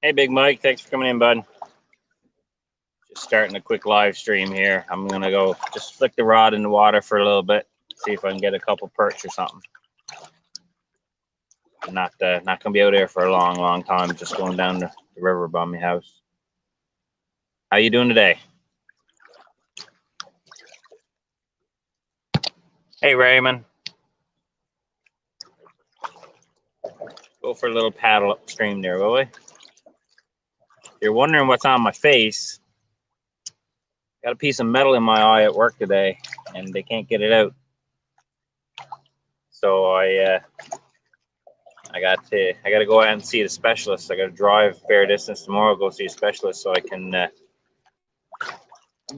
Hey, Big Mike. Thanks for coming in, bud. Just starting a quick live stream here. I'm going to go just flick the rod in the water for a little bit, see if I can get a couple perch or something. I'm not going to be out there for a long time, just going down the river by my house. How you doing today? Hey, Raymond. Go for a little paddle upstream there, will we? You're wondering what's on my face. Got a piece of metal in my eye at work today, and they can't get it out. So I got to go out and see the specialist. I got to drive a fair distance tomorrow, go see a specialist so I can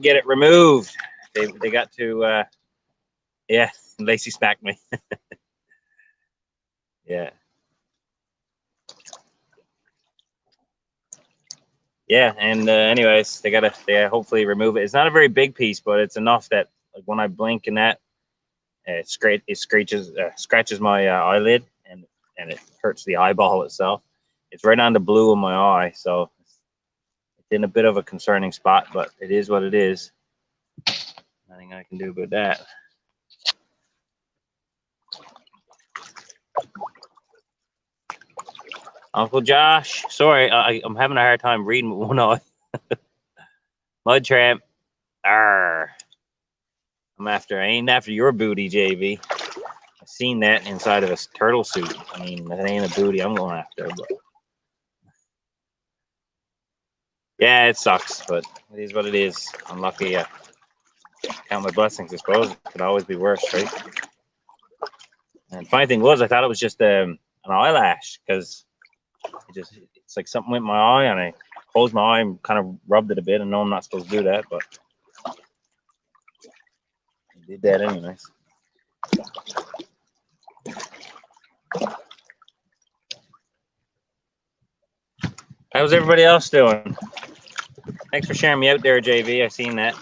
get it removed. They got to yeah, Lacey smacked me. Yeah. Yeah, and anyways, they hopefully remove it. It's not a very big piece, but it's enough that like when I blink and that it scratches my eyelid and it hurts the eyeball itself. It's right on the blue of my eye, so it's in a bit of a concerning spot, but it is what it is. Nothing I can do about that. Uncle Josh, sorry, I'm having a hard time reading with one eye. Mud Tramp, Arrr. I ain't after your booty, JV. I've seen that inside of a turtle suit. I mean, that ain't a booty I'm going after. But yeah, it sucks, but it is what it is. I'm lucky. Count my blessings, I suppose. It could always be worse, right? And funny thing was, I thought it was just an eyelash because it's like something went in my eye, and I closed my eye and kind of rubbed it a bit. I know I'm not supposed to do that, but I did that anyways. How's everybody else doing? Thanks for sharing me out there, JV. I seen that.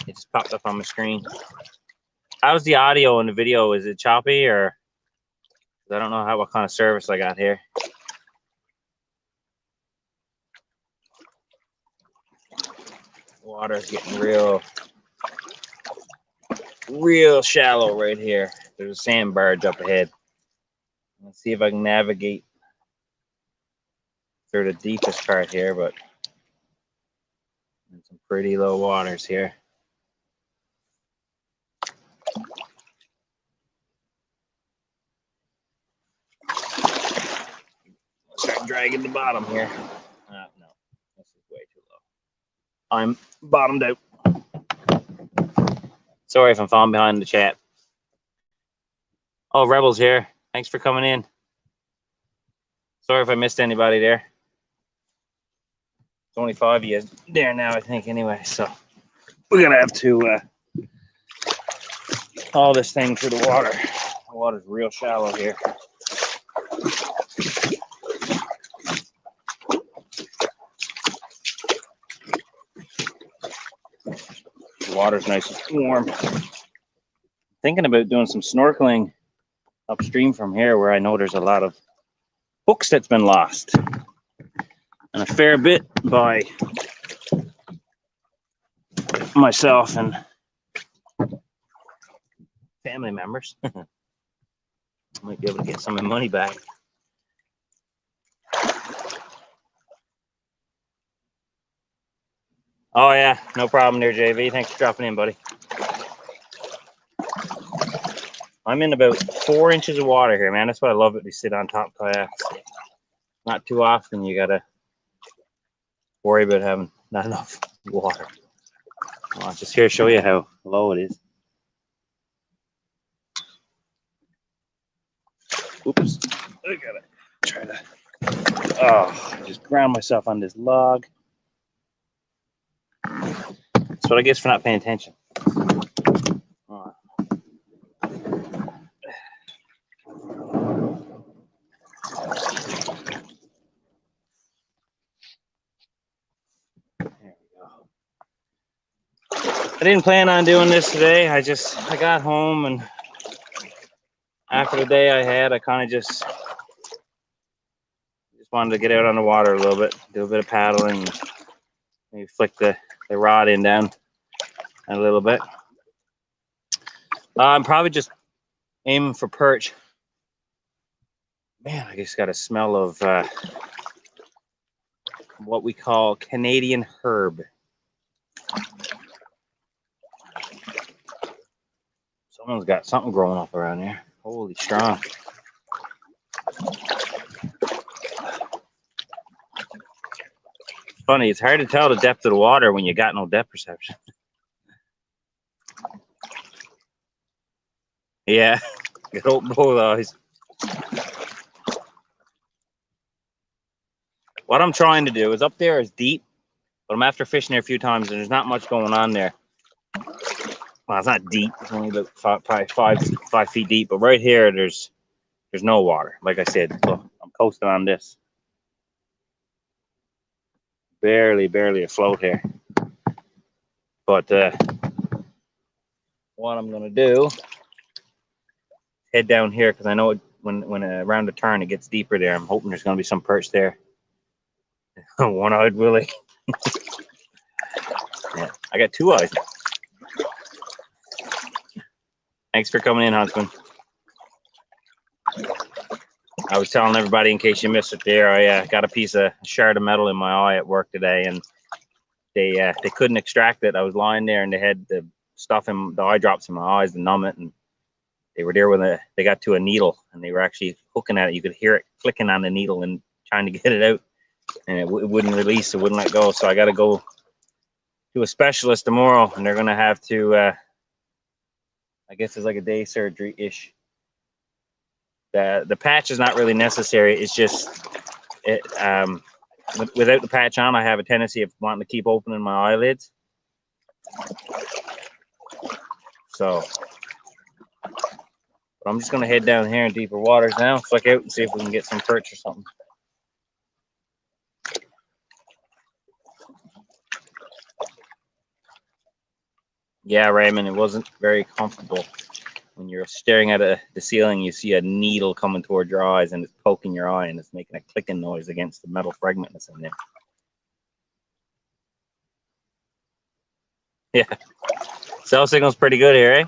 It just popped up on my screen. How's the audio in the video? Is it choppy or? I don't know what kind of service I got here. Water's getting real shallow right here. There's a sand barge up ahead. Let's see if I can navigate through the deepest part here, but some pretty low waters here. Start dragging the bottom here. No, this is way too low. I'm bottomed out. Sorry if I'm falling behind the chat. Oh, Rebel's here. Thanks for coming in. Sorry if I missed anybody there. There's only 5 of you there now, I think, anyway. So we're going to have to haul this thing through the water. The water's real shallow here. The water's nice and warm. Thinking about doing some snorkeling upstream from here where I know there's a lot of hooks that's been lost. And a fair bit by myself and family members. Might be able to get some of the money back. Oh yeah, no problem there, JV. Thanks for dropping in, buddy. I'm in about 4 inches of water here, man. That's what I love it. We sit on top kayaks. Not too often you gotta worry about having not enough water. I'll just here show you how low it is. Oops, I gotta try to. Oh, I just ground myself on this log. That's what I guess for not paying attention. I didn't plan on doing this today. I got home, and after the day I had, I kind of just wanted to get out on the water a little bit, do a bit of paddling, maybe flick the rod in down a little bit. I'm probably just aiming for perch. Man, I just got a smell of what we call Canadian herb. Someone's got something growing up around here. Holy strong. Funny, it's hard to tell the depth of the water when you got no depth perception. Yeah, get open both eyes. What I'm trying to do is up there is deep, but I'm after fishing there a few times and there's not much going on there. Well, it's not deep. It's only about five feet deep, but right here there's no water. Like I said, so I'm coasting on this. Barely afloat here. But what I'm gonna do, head down here because I know when around the turn it gets deeper there. I'm hoping there's gonna be some perch there. One-eyed Willie. Yeah, I got two eyes. Thanks for coming in, Huntsman. I was telling everybody, in case you missed it there, I got a shard of metal in my eye at work today, and they couldn't extract it. I was lying there, and they had the stuff in the eye drops in my eyes to numb it, and they were there when they got to a needle, and they were actually hooking at it. You could hear it clicking on the needle and trying to get it out, and it wouldn't release. It wouldn't let go. So I got to go to a specialist tomorrow, and they're gonna have to. I guess it's like a day surgery ish. The patch is not really necessary. It's just without the patch on, I have a tendency of wanting to keep opening my eyelids. So, but I'm just gonna head down here in deeper waters now, flick out and see if we can get some perch or something. Yeah, Raymond, it wasn't very comfortable. When you're staring at the ceiling, you see a needle coming toward your eyes and it's poking your eye and it's making a clicking noise against the metal fragment that's in there. Yeah. Cell signal's pretty good here, eh?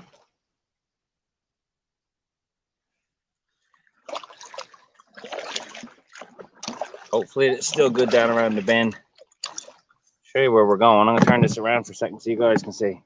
Hopefully it's still good down around the bend. Show you where we're going. I'm gonna turn this around for a second so you guys can see.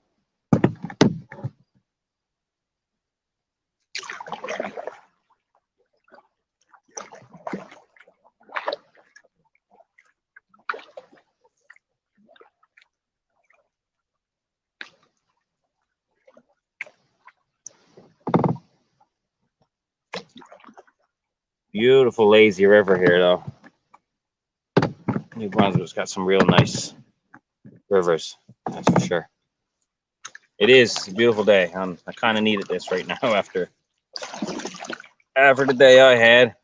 Beautiful lazy river here, though. New Brunswick's got some real nice rivers, that's for sure. It is a beautiful day. I kind of needed this right now after the day I had.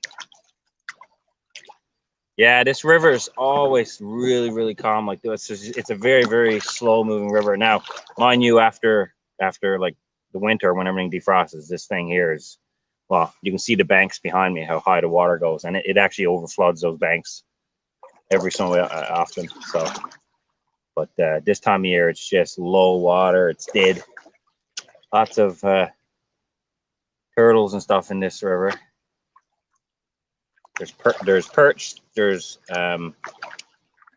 Yeah, this river is always really calm like this. It's a very slow moving river. Now, mind you, after like the winter when everything defrosts, this thing here is, well, you can see the banks behind me, how high the water goes, and it actually overfloods those banks every so often. So, but this time of year, it's just low water. It's dead. Lots of turtles and stuff in this river. There's perch. There's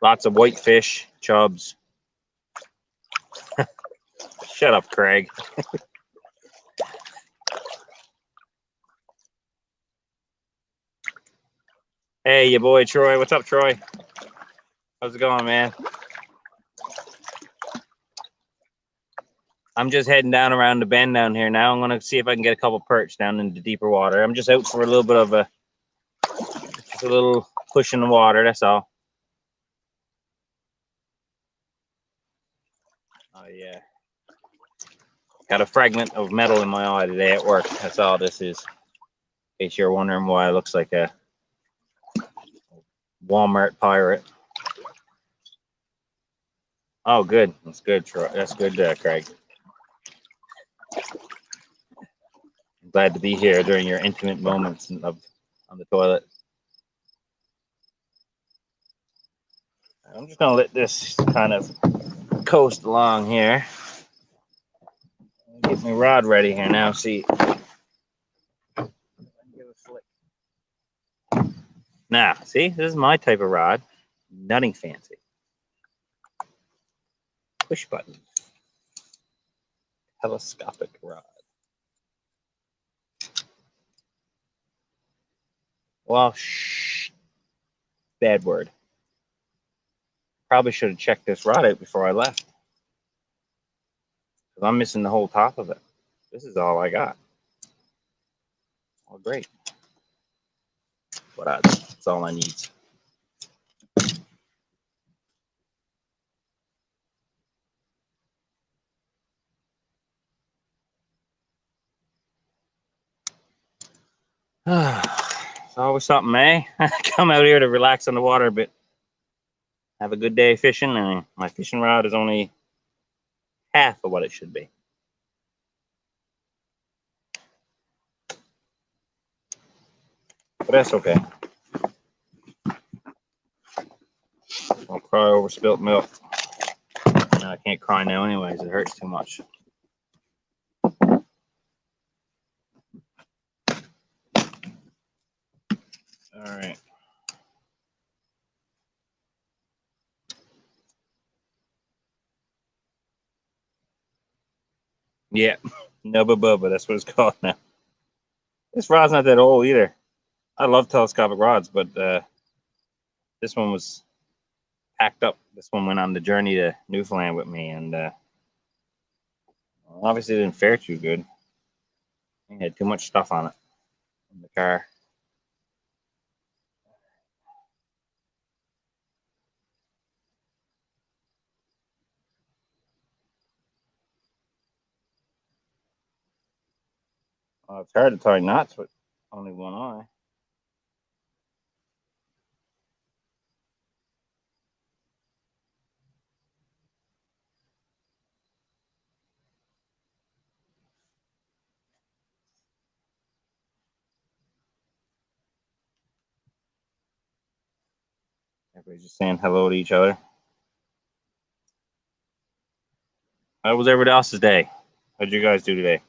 lots of whitefish, chubs. Shut up, Craig. Hey, your boy Troy. What's up, Troy? How's it going, man? I'm just heading down around the bend down here now. I'm gonna see if I can get a couple perch down into deeper water. I'm just out for a little bit of a little push in the water. That's all. Oh yeah. Got a fragment of metal in my eye today at work. That's all this is. In case you're wondering why it looks like a Walmart pirate. Oh, good. That's good, Troy. That's good, Craig. I'm glad to be here during your intimate moments on the toilet. I'm just gonna let this kind of coast along here. Get my rod ready here now. See, now see, this is my type of rod. Nothing fancy. Push button. Telescopic rod. Well, shh. Bad word. Probably should have checked this rod out before I left. Because I'm missing the whole top of it. This is all I got. Oh, great. But that's all I need. It's always something, eh? Come out here to relax on the water a bit. Have a good day fishing, and my fishing rod is only half of what it should be. But that's okay. I'll cry over spilt milk. No, I can't cry now anyways. It hurts too much. All right. Yeah, Nubba Bubba, that's what it's called now. This rod's not that old either. I love telescopic rods, but this one was packed up. This one went on the journey to Newfoundland with me, and obviously it didn't fare too good. It had too much stuff on it in the car. Well, it's hard to tie knots with only one eye. Everybody's just saying hello to each other. How was everybody else's day? What did you guys do today?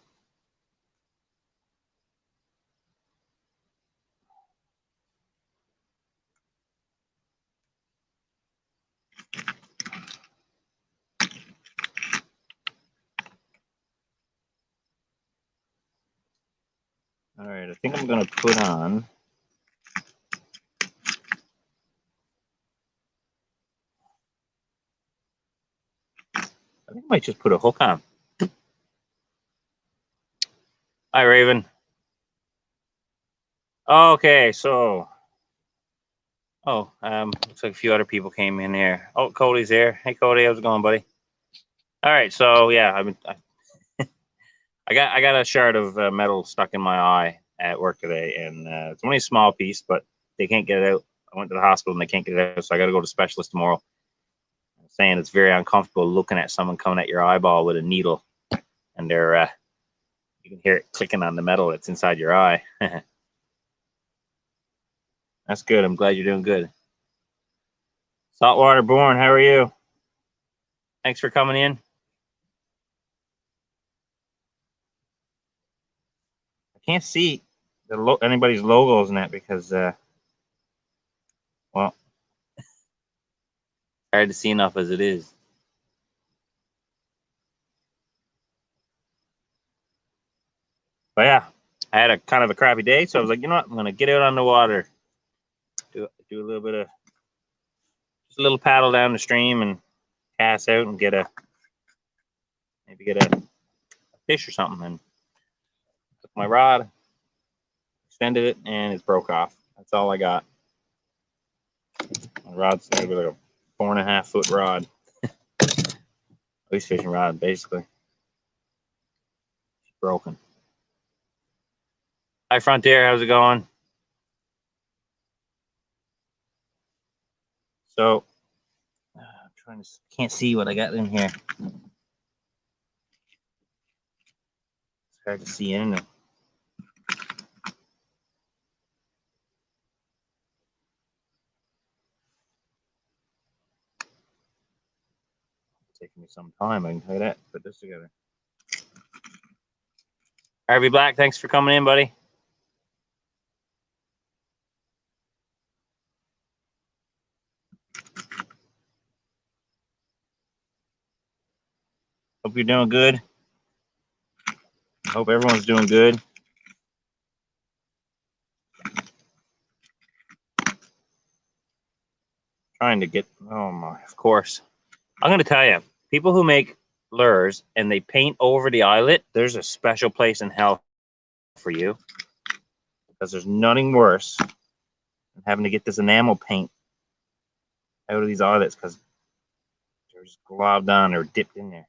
All right, I think I'm gonna put on. I think I might just put a hook on. Hi, Raven. Okay, so. Oh, looks like a few other people came in here. Oh, Cody's here. Hey, Cody, how's it going, buddy? All right, so yeah, I got a shard of metal stuck in my eye at work today, and it's only a small piece, but they can't get it out. I went to the hospital and they can't get it out, so I got to go to specialist tomorrow. I'm saying it's very uncomfortable looking at someone coming at your eyeball with a needle, and they're you can hear it clicking on the metal that's inside your eye. That's good. I'm glad you're doing good. Saltwater Born, how are you? Thanks for coming in. I can't see anybody's logos in that because, well, hard to see enough as it is. But yeah, I had a kind of a crappy day, so I was like, you know what, I'm gonna get out on the water, do a little bit of just a little paddle down the stream and cast out and maybe get a fish or something. And took my rod, extended it, and it's broke off. That's all I got. My rod's maybe like a 4.5 foot rod, ice fishing rod, basically. It's broken. Hi, Frontier. How's it going? So, I'm trying to can't see what I got in here. It's hard to see in it. some time, I can tell you that. Put this together. Harvey Black, thanks for coming in, buddy. Hope you're doing good. Hope everyone's doing good. Trying to get, oh my, of course. I'm going to tell you, people who make lures and they paint over the eyelet, there's a special place in hell for you, because there's nothing worse than having to get this enamel paint out of these eyelets because they're just globbed on or dipped in there.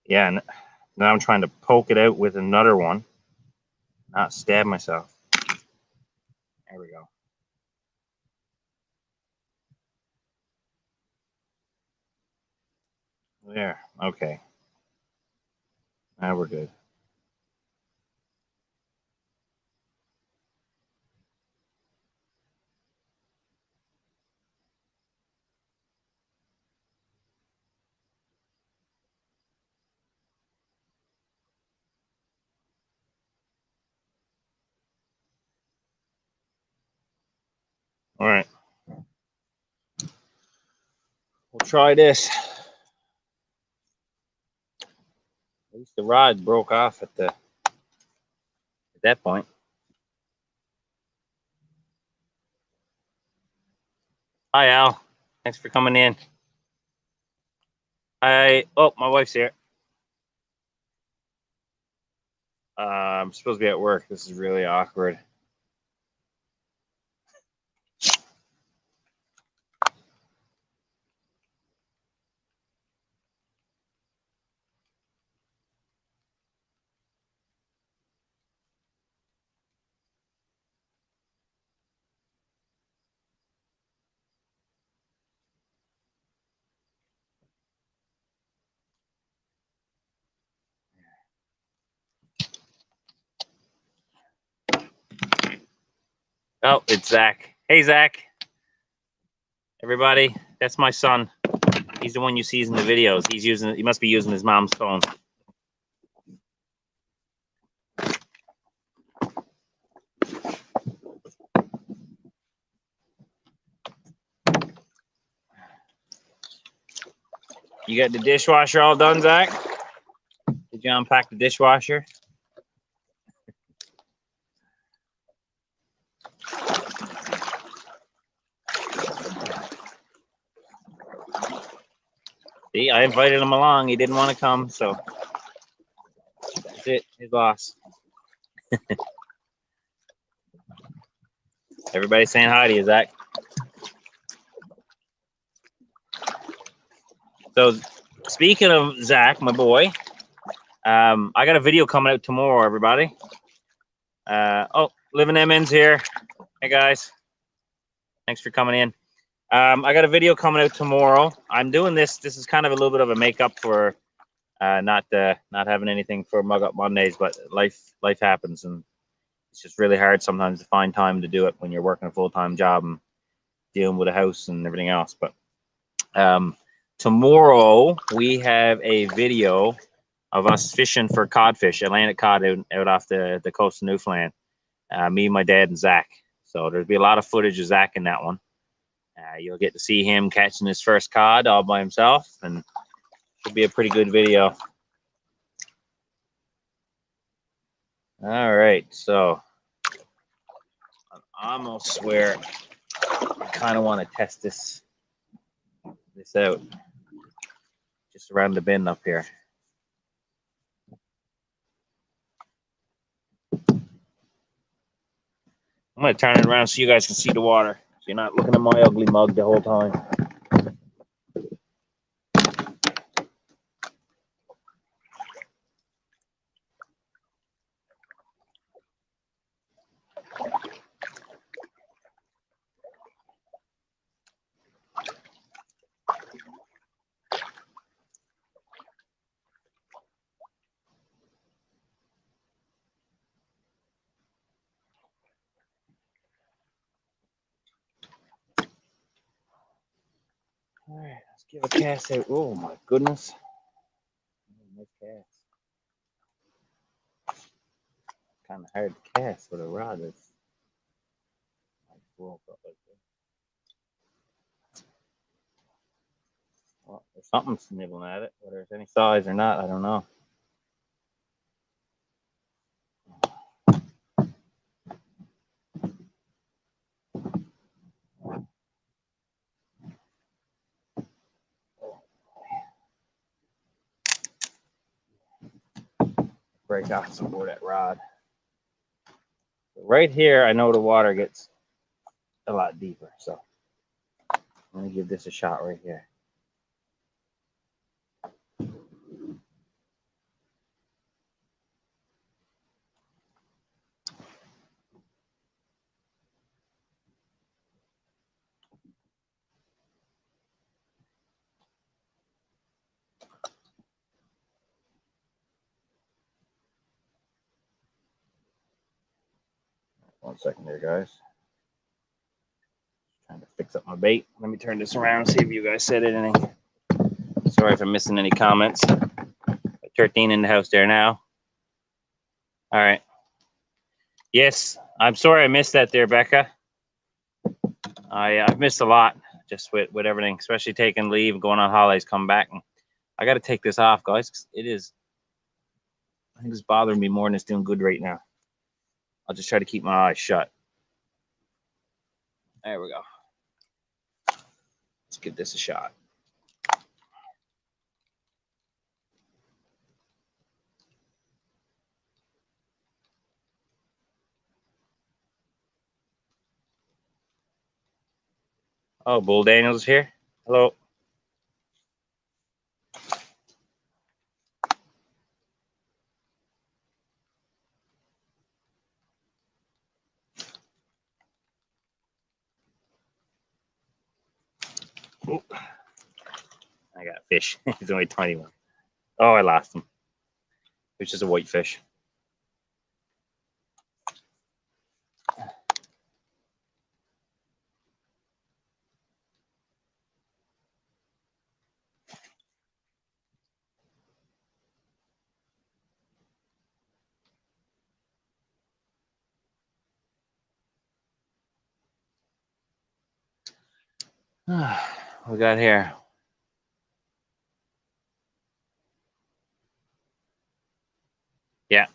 Yeah, and now I'm trying to poke it out with another one, not stab myself. There we go. There, okay. Now we're good. All right. We'll try this. At least the rod broke off at that point. Hi, Al. Thanks for coming in. Oh, my wife's here. I'm supposed to be at work. This is really awkward. Oh, it's Zach. Hey, Zach. Everybody, that's my son. He's the one you see in the videos. He must be using his mom's phone. You got the dishwasher all done, Zach? Did you unpack the dishwasher? See, I invited him along. He didn't want to come, so that's it. His loss. Everybody saying hi to you, Zach. So, speaking of Zach, my boy, I got a video coming out tomorrow, everybody. Oh, Living MN's here. Hey, guys. Thanks for coming in. I got a video coming out tomorrow. I'm doing this. This is kind of a little bit of a makeup for not having anything for Mug Up Mondays, but life happens, and it's just really hard sometimes to find time to do it when you're working a full-time job and dealing with a house and everything else. But tomorrow we have a video of us fishing for codfish, Atlantic cod out off the coast of Newfoundland. Me, my dad, and Zach. So there'll be a lot of footage of Zach in that one. You'll get to see him catching his first cod all by himself, and it'll be a pretty good video. All right, so I almost swear I kind of want to test this out just around the bend up here. I'm going to turn it around so you guys can see the water, so you're not looking at my ugly mug the whole time. All right, let's give a cast out. Oh my goodness. Nice cast. Kind of hard to cast with a rod. It's like roll up like this. Well, there's something nibbling at it. Whether it's any size or not, I don't know. Break off some more of that rod. Right here, I know the water gets a lot deeper, so I'm gonna give this a shot right here. One second there, guys. Trying to fix up my bait. Let me turn this around and see if you guys said anything. Sorry if I'm missing any comments. 13 in the house there now. All right. Yes, I'm sorry I missed that there, Becca. I've missed a lot just with everything, especially taking leave, going on holidays, come back. And I got to take this off, guys. 'Cause it is, I think it's bothering me more than it's doing good right now. I'll just try to keep my eyes shut. There we go. Let's give this a shot. Oh, Bull Daniels here. Hello. Oh, I got a fish. He's only 21. Oh, I lost him. It's just a white fish. What we got here? Yeah,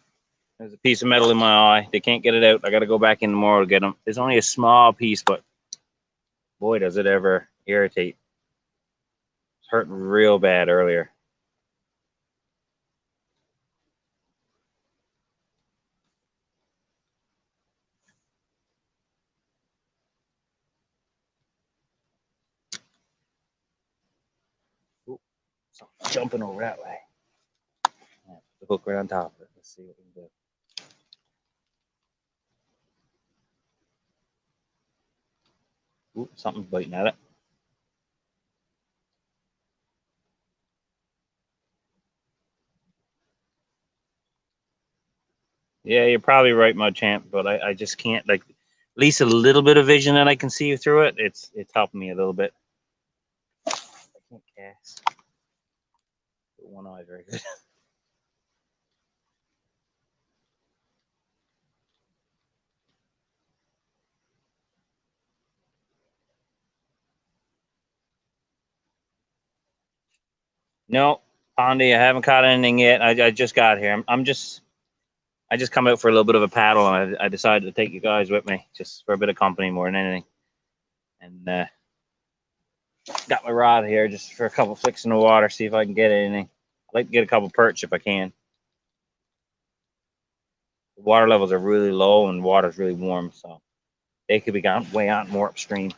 there's a piece of metal in my eye. They can't get it out. I got to go back in tomorrow to get them. It's only a small piece, but boy, does it ever irritate. It's hurting real bad earlier. Ooh, something jumping over that way. Yeah, the hook right on top of it. Let's see what we can do. Ooh, something's biting at it. Yeah, you're probably right, Mud Champ, but I just can't, like, at least a little bit of vision that I can see through it. It's helping me a little bit. I can't cast. One eye very good. No, Pondy, I haven't caught anything yet. I just got here. I just come out for a little bit of a paddle, and I decided to take you guys with me just for a bit of company more than anything. And got my rod here just for a couple flicks in the water, see if I can get anything. I'd like to get a couple perch if I can. The water levels are really low and the water's really warm, so they could be gone way out more upstream.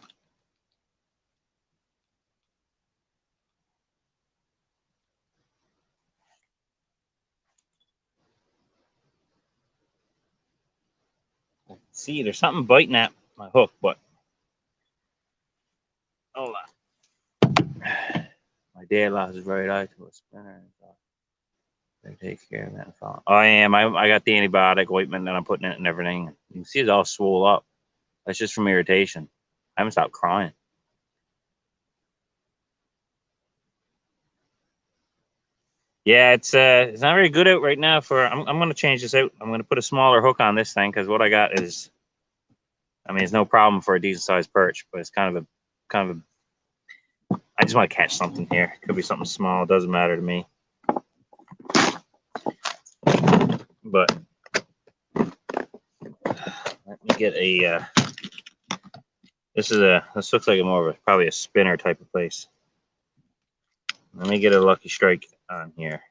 See, there's something biting at my hook, but hold on. My dad lost his right eye to a splinter. They take care of that. Oh, I am. I got the antibiotic ointment and I'm putting it in everything. You can see it's all swole up. That's just from irritation. I haven't stopped crying. Yeah, it's not very good out right now. I'm gonna change this out. I'm gonna put a smaller hook on this thing because what I got is, I mean, it's no problem for a decent sized perch, but it's kind of a, I just want to catch something here. Could be something small. It doesn't matter to me. But let me get a. This looks like more of probably a spinner type of place. Let me get a lucky strike on here.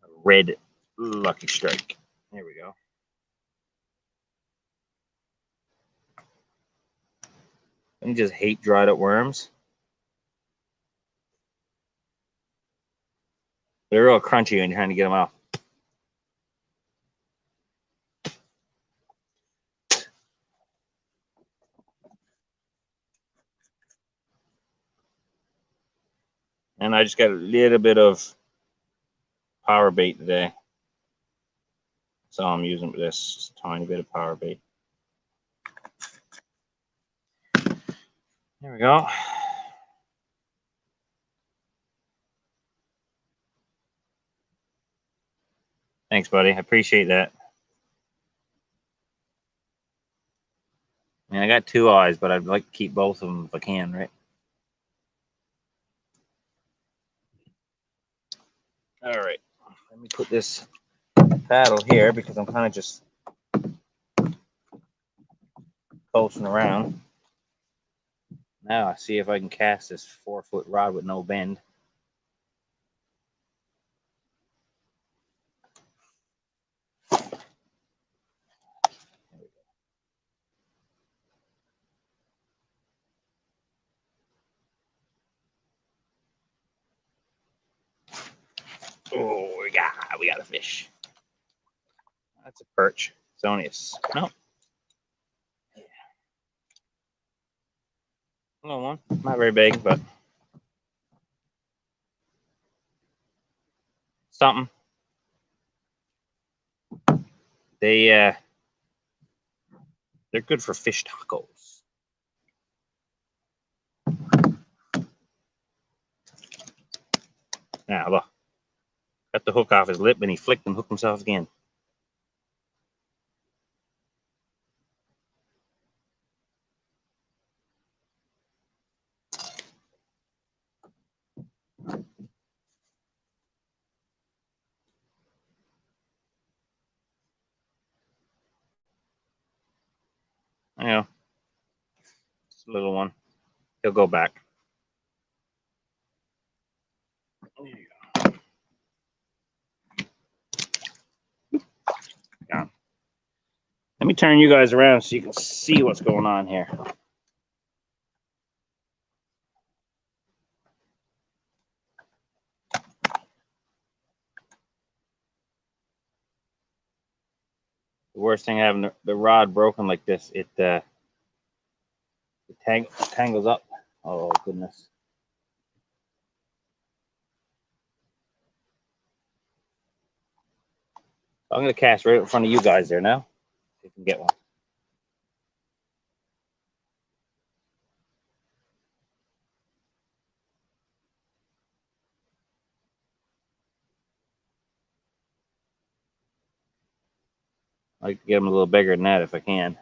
A red lucky strike. There we go. I just hate dried up worms. They're real crunchy when you're trying to get them off. And I just got a little bit of power bait today. So I'm using this, just a tiny bit of power bait. There we go. Thanks, buddy. I appreciate that. I mean, I got two eyes, but I'd like to keep both of them if I can, right? All right. Let me put this paddle here because I'm kind of just coasting around. Now I see if I can cast this 4-foot rod with no bend. Oh, we got a fish. That's a perch. It's only no. Little one. Not very big, but something. They're good for fish tacos. Now look, cut the hook off his lip, and he flicked and hooked himself again. You know, just a little one. He'll go back. There you go. Yeah. Let me turn you guys around so you can see what's going on here. The worst thing having the rod broken like this, it tangles up. Oh goodness. I'm gonna cast right in front of you guys there now. You can get one. I like to get them a little bigger than that if I can.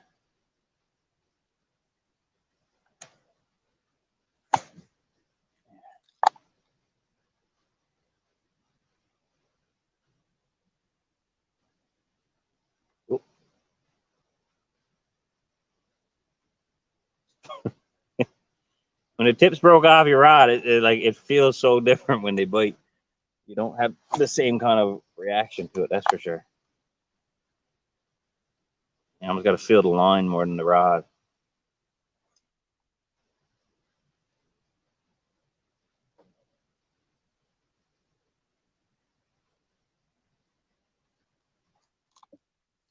When the tips broke off your rod, it feels so different when they bite. You don't have the same kind of reaction to it, that's for sure. You almost got to feel the line more than the rod.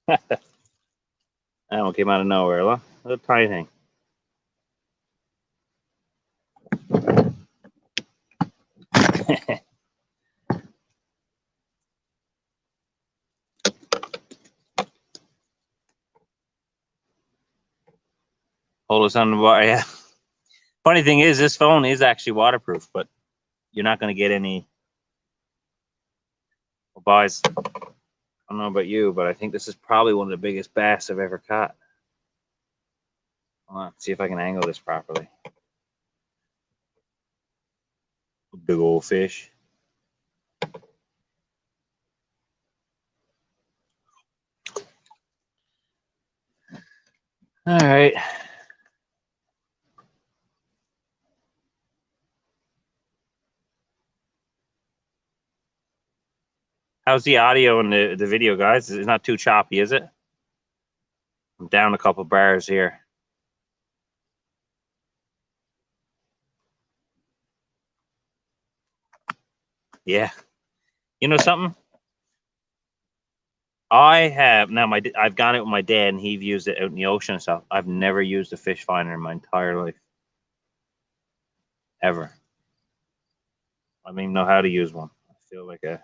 That one came out of nowhere. Look, a tiny thing. Hold us on the bar. Yeah. Funny thing is, this phone is actually waterproof, but you're not going to get any Boys, I don't know about you, but I think this is probably one of the biggest bass I've ever caught. Hold on, see if I can angle this properly. Big old fish. All right. How's the audio in the video, guys? It's not too choppy, is it? I'm down a couple bars here. Yeah. You know something? I have now. I've gone out with my dad, and he's used it out in the ocean and stuff. I've never used a fish finder in my entire life, ever. I don't even know how to use one. I feel like an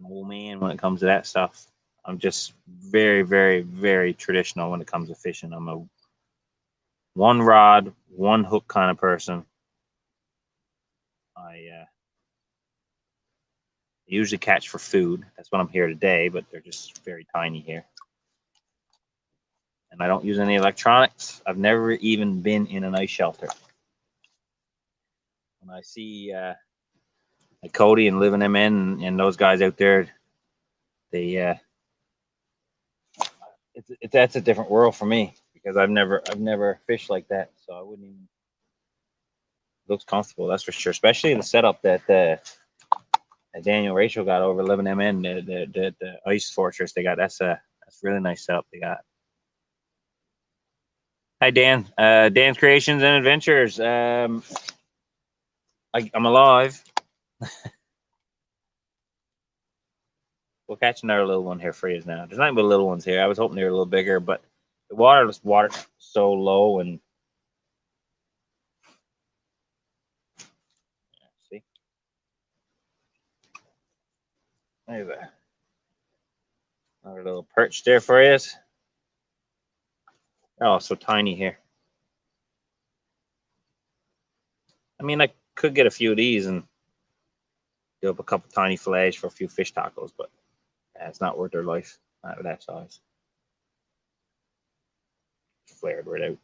old man when it comes to that stuff. I'm just very, very, very traditional when it comes to fishing. I'm a one rod, one hook kind of person. I usually catch for food. That's what I'm here today, but they're just very tiny here. And I don't use any electronics. I've never even been in an ice shelter. When I see like Cody and Living MN and those guys out there, they that's a different world for me because I've never fished like that, so I wouldn't even. It looks comfortable, that's for sure. Especially the setup that Daniel Rachel got over Living MN, the ice fortress they got. That's really nice setup they got. Hi Dan, Dan's Creations and Adventures. I'm alive. We'll catch another little one here for you now. There's nothing but little ones here. I was hoping they were a little bigger, but the water so low and see. There's another little perch there for you. Oh, so tiny here. I mean, I could get a few of these and do up a couple tiny fillets for a few fish tacos, but it's not worth their life. Not that size. Flared right out.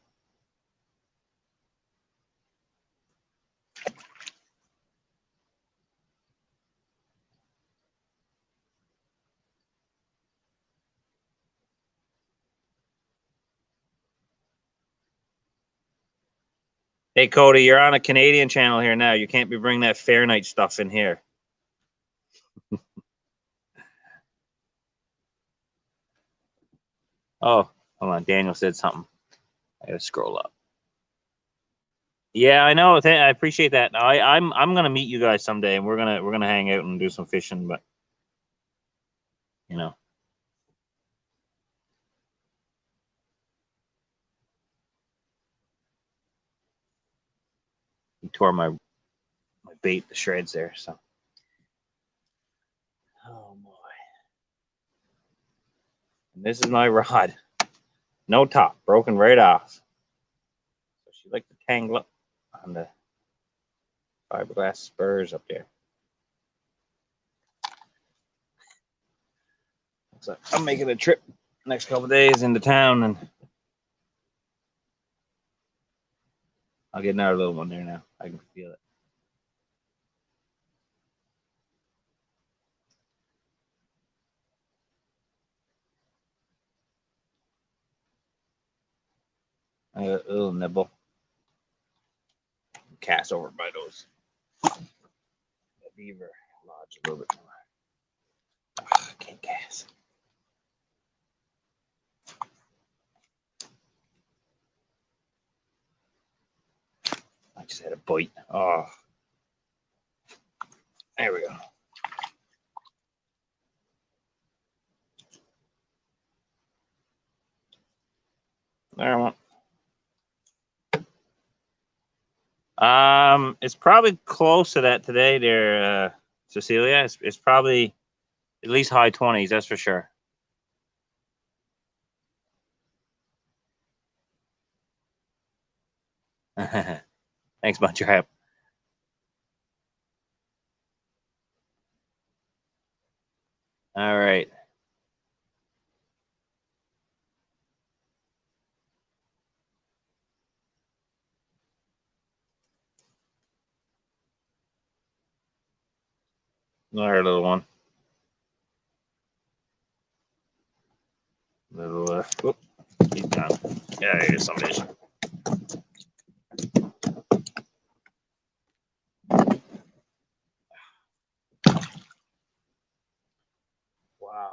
Hey, Cody, you're on a Canadian channel here now. You can't be bringing that Fahrenheit stuff in here. Oh, hold on. Daniel said something. I gotta scroll up. Yeah, I know. I appreciate that. I'm gonna meet you guys someday, and we're gonna hang out and do some fishing. But you know, he tore my bait to shreds there. So, oh boy, and this is my rod. No top, broken right off. So she liked to tangle up on the fiberglass spurs up there. So I'm making a trip next couple of days into town, and I'll get another little one there now. I can feel it. I got a little nibble. Cast over by those beaver lodge a little bit more. Oh, I can't cast. I just had a bite. Oh, there we go. There one. It's probably close to that today, there, Cecilia. It's probably at least high 20s, that's for sure. Thanks, much your help. All right. Another little one. Little, whoop, he's gone. Yeah, here's some fish. Wow.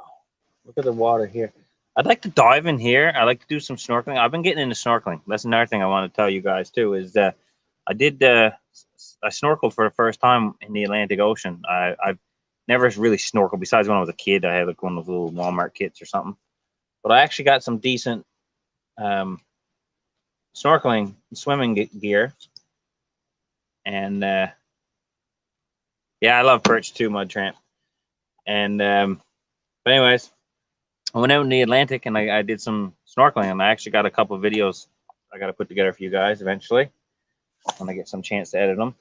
Look at the water here. I'd like to dive in here. I like to do some snorkeling. I've been getting into snorkeling. That's another thing I want to tell you guys too. Is I did I snorkeled for the first time in the Atlantic Ocean. I've never really snorkeled besides when I was a kid. I had like one of those little Walmart kits or something. But I actually got some decent snorkeling, swimming gear, and yeah, I love perch too, Mud Tramp. And but anyways, I went out in the Atlantic and I did some snorkeling, and I actually got a couple of videos I got to put together for you guys eventually when I get some chance to edit them.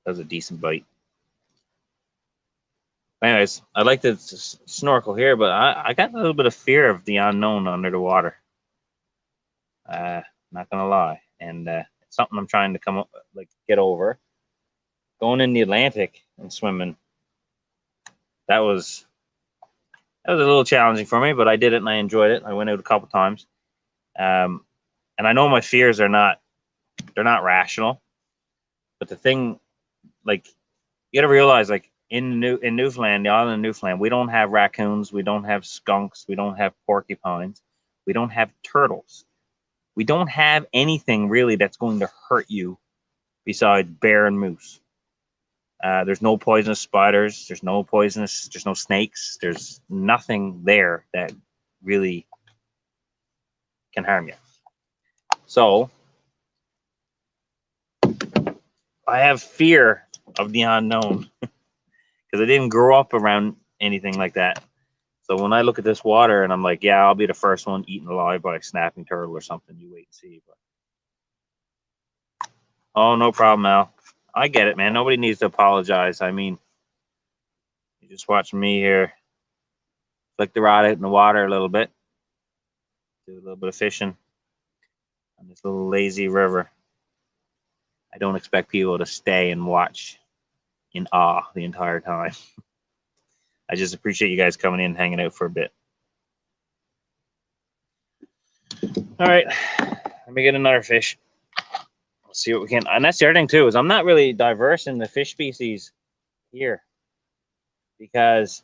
That was a decent bite. Anyways, I like to snorkel here, but I got a little bit of fear of the unknown under the water. Not gonna lie, and it's something I'm trying to come up, like get over. Going in the Atlantic and swimming, that was a little challenging for me, but I did it and I enjoyed it. I went out a couple times, and I know my fears are not rational. But the thing, like, you got to realize, like in Newfoundland, the island of Newfoundland, we don't have raccoons, we don't have skunks, we don't have porcupines, we don't have turtles, we don't have anything really that's going to hurt you besides bear and moose. There's no poisonous spiders. There's no snakes. There's nothing there that really can harm you. So I have fear of the unknown because I didn't grow up around anything like that. So when I look at this water and I'm like, yeah, I'll be the first one eaten alive by a snapping turtle or something. You wait and see. But oh, no problem, Al. I get it, man. Nobody needs to apologize. I mean, you just watch me here flick the rod out in the water a little bit, do a little bit of fishing on this little lazy river. I don't expect people to stay and watch in awe the entire time. I just appreciate you guys coming in and hanging out for a bit. All right, let me get another fish. Let's see what we can. And that's the other thing too, is I'm not really diverse in the fish species here because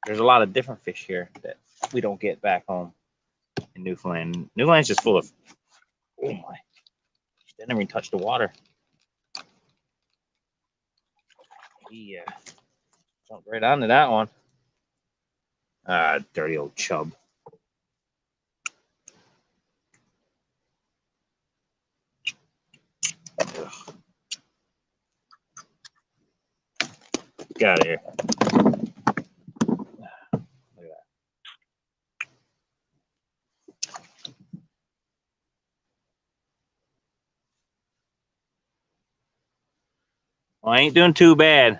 there's a lot of different fish here that we don't get back home in Newfoundland. Newfoundland's just full of, oh my, they never even touch the water. Yeah, jumped right onto that one. Dirty old chub. Ugh. Get out of here. Look at that. Well, I ain't doing too bad.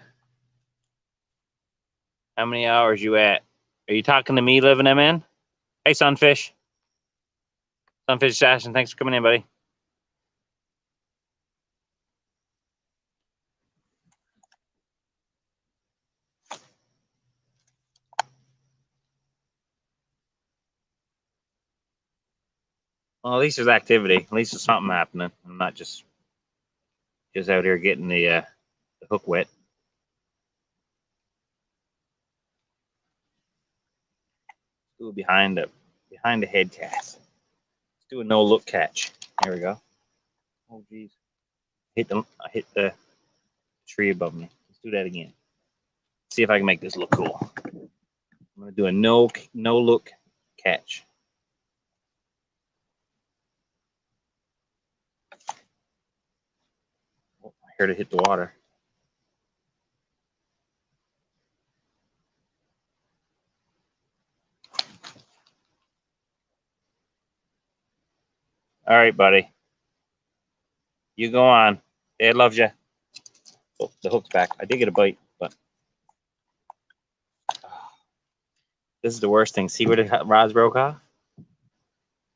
How many hours you at? Are you talking to me, Living them in? Hey, Sunfish. Sunfish Assassin, thanks for coming in, buddy. Well, at least there's activity. At least there's something happening. I'm not just out here getting the hook wet. Ooh, behind the head cast. Let's do a no look catch. There we go. Oh geez. I hit the tree above me. Let's do that again. See if I can make this look cool. I'm gonna do a no look catch. Oh, I heard it hit the water. All right, buddy. You go on. Dad loves you. Oh, the hook's back. I did get a bite, but this is the worst thing. See where the rods broke off?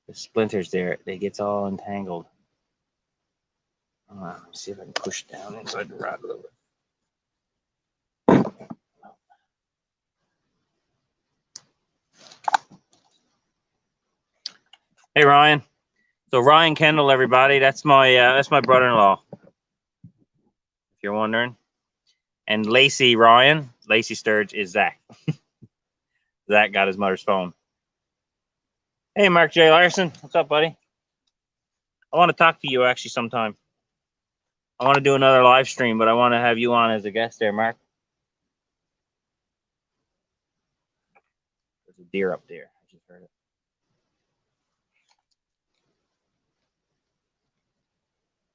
The splinters there. They gets all entangled. Let me see if I can push down inside the rod a little bit. Hey, Ryan. So Ryan Kendall, everybody. That's my brother-in-law. If you're wondering. And Lacey Sturge is Zach. Zach got his mother's phone. Hey, Mark J. Larson. What's up, buddy? I want to talk to you actually sometime. I want to do another live stream, but I want to have you on as a guest there, Mark. There's a deer up there. I just heard it.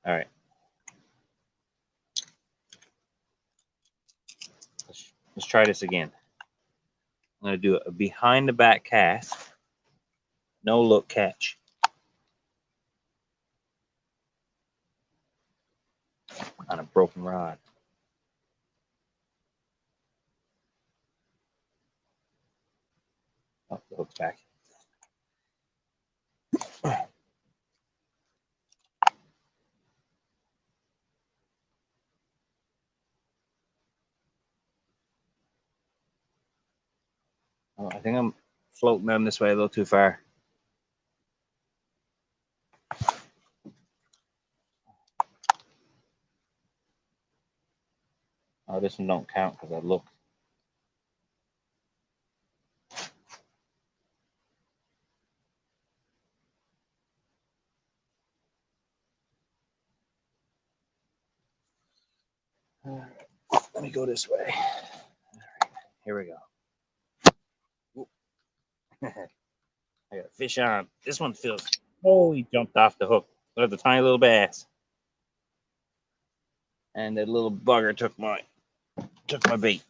All right. Let's try this again. I'm going to do a behind the back cast. No look catch. On a broken rod. Oh, the hook's back. Oh, I think I'm floating them this way a little too far. Oh, this one don't count because I looked. Let me go this way. All right, here we go. I got a fish on. This one feels. Oh, he jumped off the hook. Look at the tiny little bass. And that little bugger took my bait.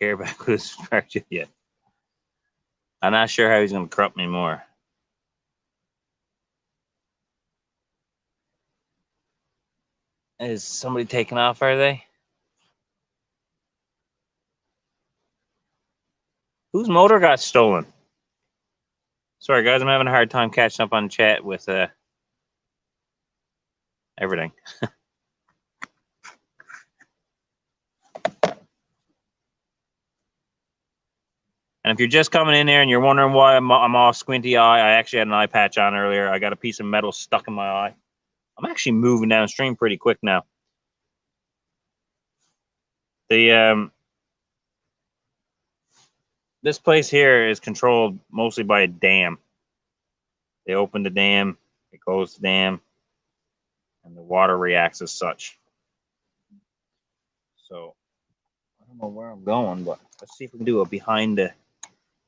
Careback was distracted yet. I'm not sure how he's going to crop me more. Is somebody taking off, are they? Whose motor got stolen? Sorry, guys, I'm having a hard time catching up on chat with everything. And if you're just coming in there and you're wondering why I'm all squinty eye, I actually had an eye patch on earlier. I got a piece of metal stuck in my eye. I'm actually moving downstream pretty quick now. This place here is controlled mostly by a dam. They open the dam, they close the dam, and the water reacts as such. So I don't know where I'm going, but let's see if we can do a behind the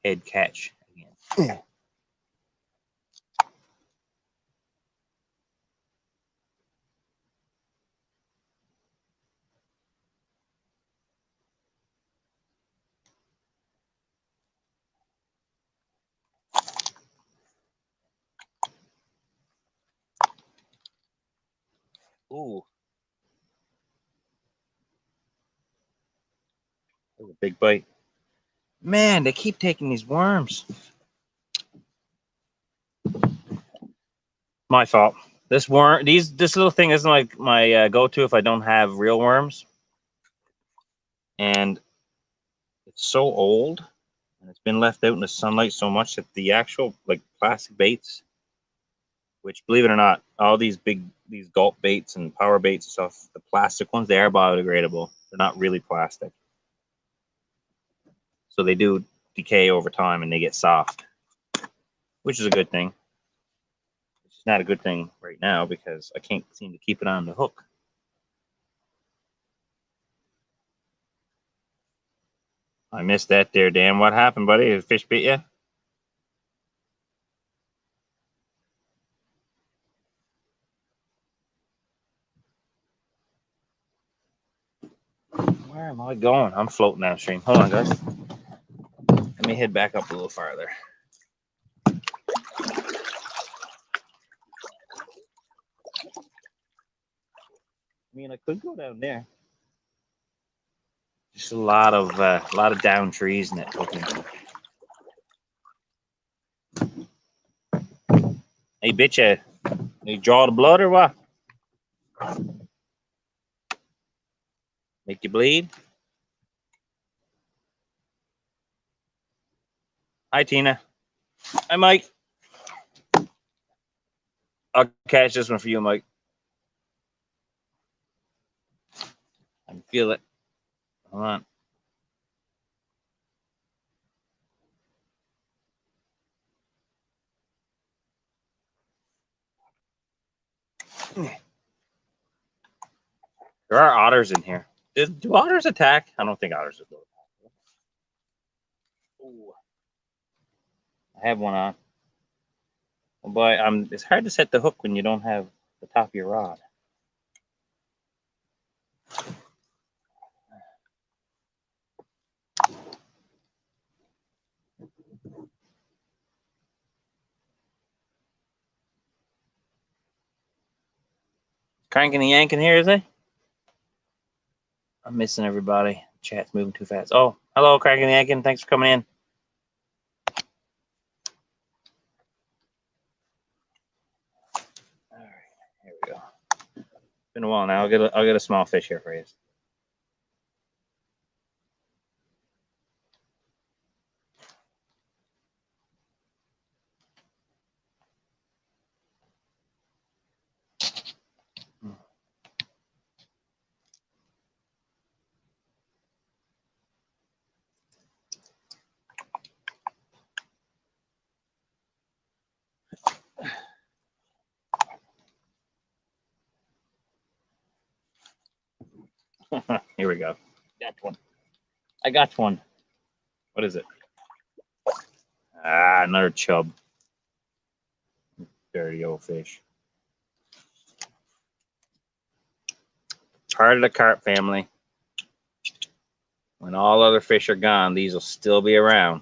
head catch again. Ooh. That was a big bite. Man, they keep taking these worms. My fault. This little thing isn't like my go-to if I don't have real worms. And it's so old, and it's been left out in the sunlight so much that the actual like plastic baits, which believe it or not, all these gulp baits and power baits and stuff, the plastic ones, they are biodegradable. They're not really plastic. So they do decay over time and they get soft, which is a good thing. It's not a good thing right now because I can't seem to keep it on the hook. I missed that there, Dan. What happened, buddy? Did the fish bit you? Where am I going? I'm floating downstream. Hold on, guys. Let me head back up a little farther. I mean, I could go down there. Just a lot of down trees in it. Hey, bitch, you draw the blood or what? Make you bleed? Hi, Tina. Hi, Mike. I'll catch this one for you, Mike. I can feel it. Hold on. There are otters in here. Do otters attack? I don't think otters will attack. Ooh. I have one on. But it's hard to set the hook when you don't have the top of your rod. Cranking and yanking here, is it? I'm missing everybody. Chat's moving too fast. Oh, hello, cranking and yanking. Thanks for coming in. All right, here we go. It's been a while now. I'll get a small fish here for you. Here we go. Got one. I got one. What is it? Ah, another chub. Dirty old fish. Part of the carp family. When all other fish are gone, these will still be around.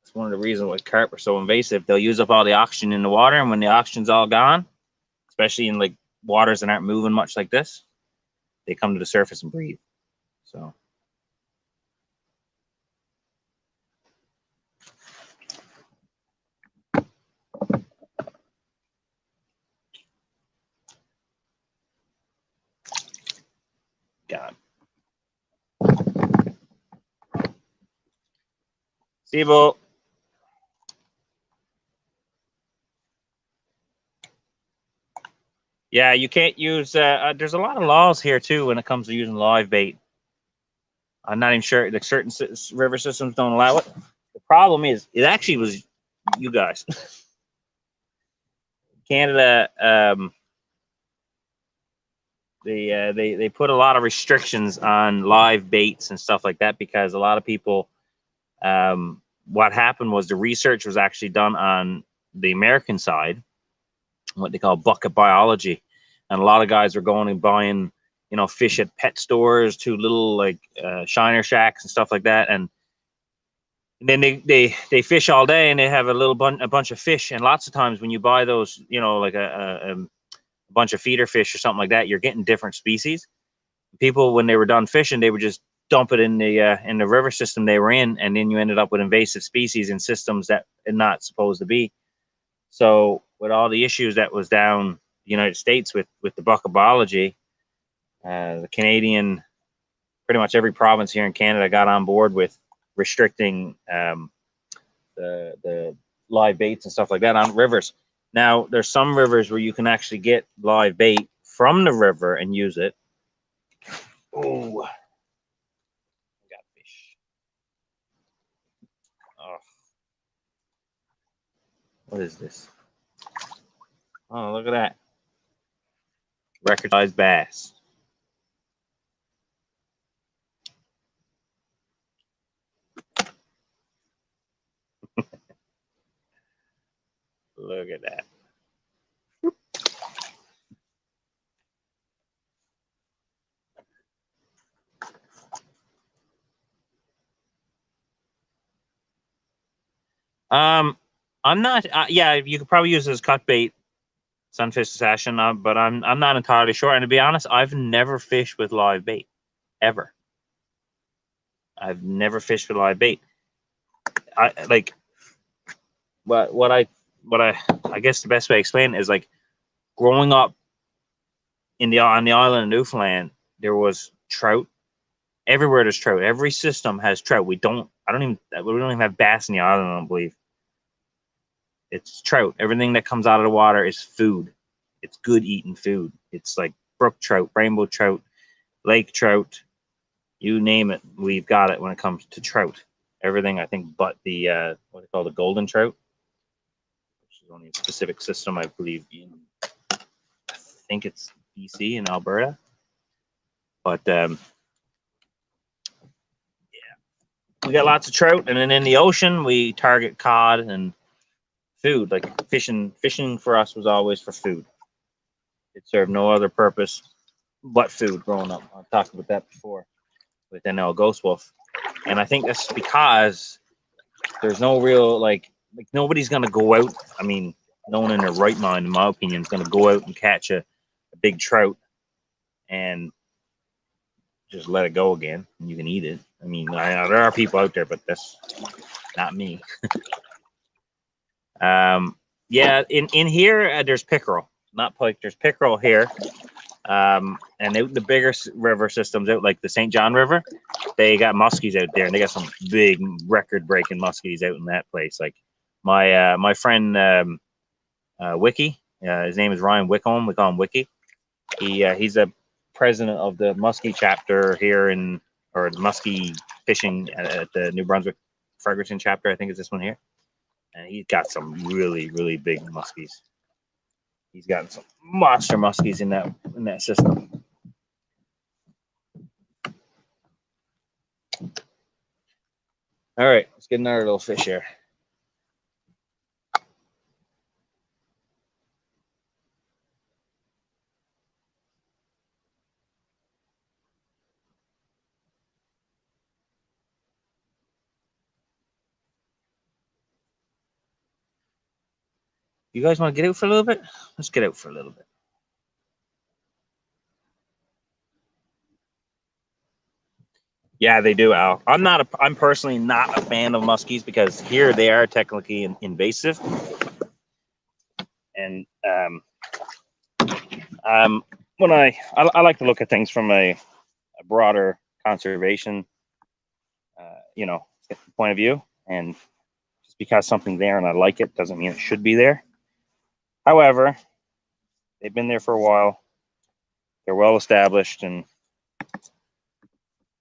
It's one of the reasons why carp are so invasive. They'll use up all the oxygen in the water, and when the oxygen's all gone, especially in like waters that aren't moving much like this, they come to the surface and breathe. So got him. Sibo. Yeah, you can't use. There's a lot of laws here too when it comes to using live bait. I'm not even sure. Like certain river systems don't allow it. The problem is, it actually was you guys. Canada, they put a lot of restrictions on live baits and stuff like that because a lot of people. What happened was the research was actually done on the American side, what they call bucket biology, and a lot of guys were going and buying, fish at pet stores to little like shiner shacks and stuff like that, and then they fish all day and they have a bunch of fish, and lots of times when you buy those, like a bunch of feeder fish or something like that, you're getting different species. People, when they were done fishing, they would just dump it in the river system they were in, and then you ended up with invasive species in systems that are not supposed to be. So with all the issues that was down the United States with the bucket biology, the Canadian, pretty much every province here in Canada got on board with restricting the live baits and stuff like that on rivers. Now, there's some rivers where you can actually get live bait from the river and use it. Oh, got fish. Oh, what is this? Oh, look at that. Record size bass. Look at that. I'm not. Yeah, you could probably use it as cut bait, sunfish assassin. But I'm not entirely sure. And to be honest, I've never fished with live bait ever. I've never fished with live bait. I like what I guess the best way to explain it is like growing up on the island of Newfoundland, there was trout everywhere. There's trout. Every system has trout. We don't even have bass in the island. I don't believe. It's trout. Everything that comes out of the water is food. It's good eating food. It's like brook trout, rainbow trout, lake trout, you name it. We've got it when it comes to trout. Everything, I think, but the what they call the golden trout, which is only a specific system, I believe, I think it's BC and Alberta. But yeah, we got lots of trout, and then in the ocean we target cod and food. Like fishing for us was always for food. It served no other purpose but food growing up. I've talked about that before with NL Ghost Wolf. And I think that's because there's no real, like nobody's going to go out. I mean, no one in their right mind, in my opinion, is going to go out and catch a big trout and just let it go again. And you can eat it. I mean, there are people out there, but that's not me. Yeah, in here, there's pickerel, not pike. There's pickerel here. And the bigger river systems out, like the St. John River, they got muskies out there, and they got some big record-breaking muskies out in that place. Like my friend Wiki, his name is Ryan Wickholm. We call him Wiki. He's a president of the muskie chapter here or muskie fishing at the New Brunswick Fredericton chapter. I think it's this one here, and he's got some really, really big muskies. He's gotten some monster muskies in that system. All right, let's get another little fish here. You guys want to get out for a little bit? Let's get out for a little bit. Yeah, they do, Al. I'm personally not a fan of muskies because here they are technically invasive. And when I like to look at things from a broader conservation, point of view. And just because something's there and I like it doesn't mean it should be there. However, they've been there for a while. They're well established,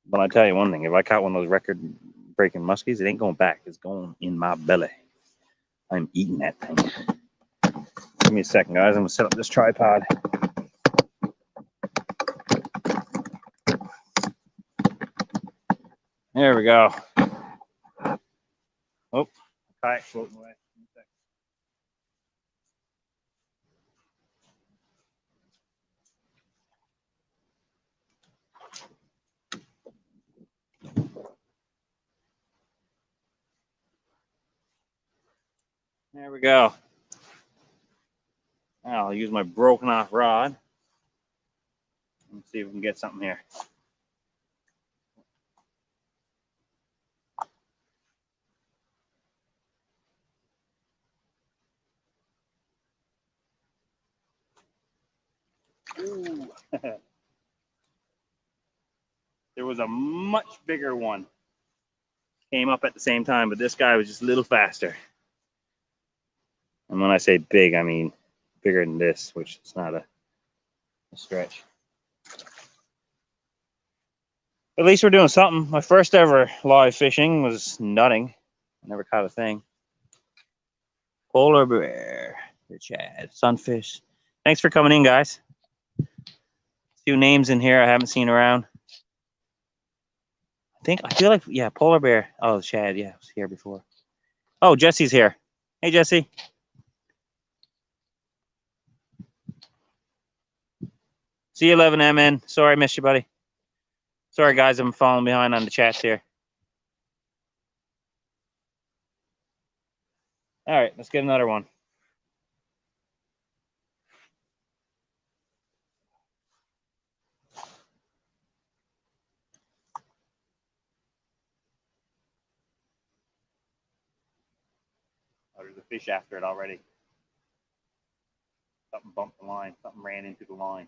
but I tell you one thing: if I caught one of those record-breaking muskies, it ain't going back. It's going in my belly. I'm eating that thing. Give me a second, guys. I'm gonna set up this tripod. There we go. Oh, kayak floating away. There we go. Now I'll use my broken off rod. Let's see if we can get something here. Ooh. There was a much bigger one. Came up at the same time, but this guy was just a little faster. And when I say big, I mean bigger than this, which is not a stretch. At least we're doing something. My first ever live fishing was nutting. Never caught a thing. Polar bear, the Chad, sunfish. Thanks for coming in, guys. A few names in here I haven't seen around. I feel like, yeah, polar bear. Oh, Chad, yeah, was here before. Oh, Jesse's here. Hey, Jesse. See you, 11MN. Sorry I missed you, buddy. Sorry, guys, I'm falling behind on the chats here. All right, let's get another one. Oh, there's a fish after it already. Something bumped the line. Something ran into the line.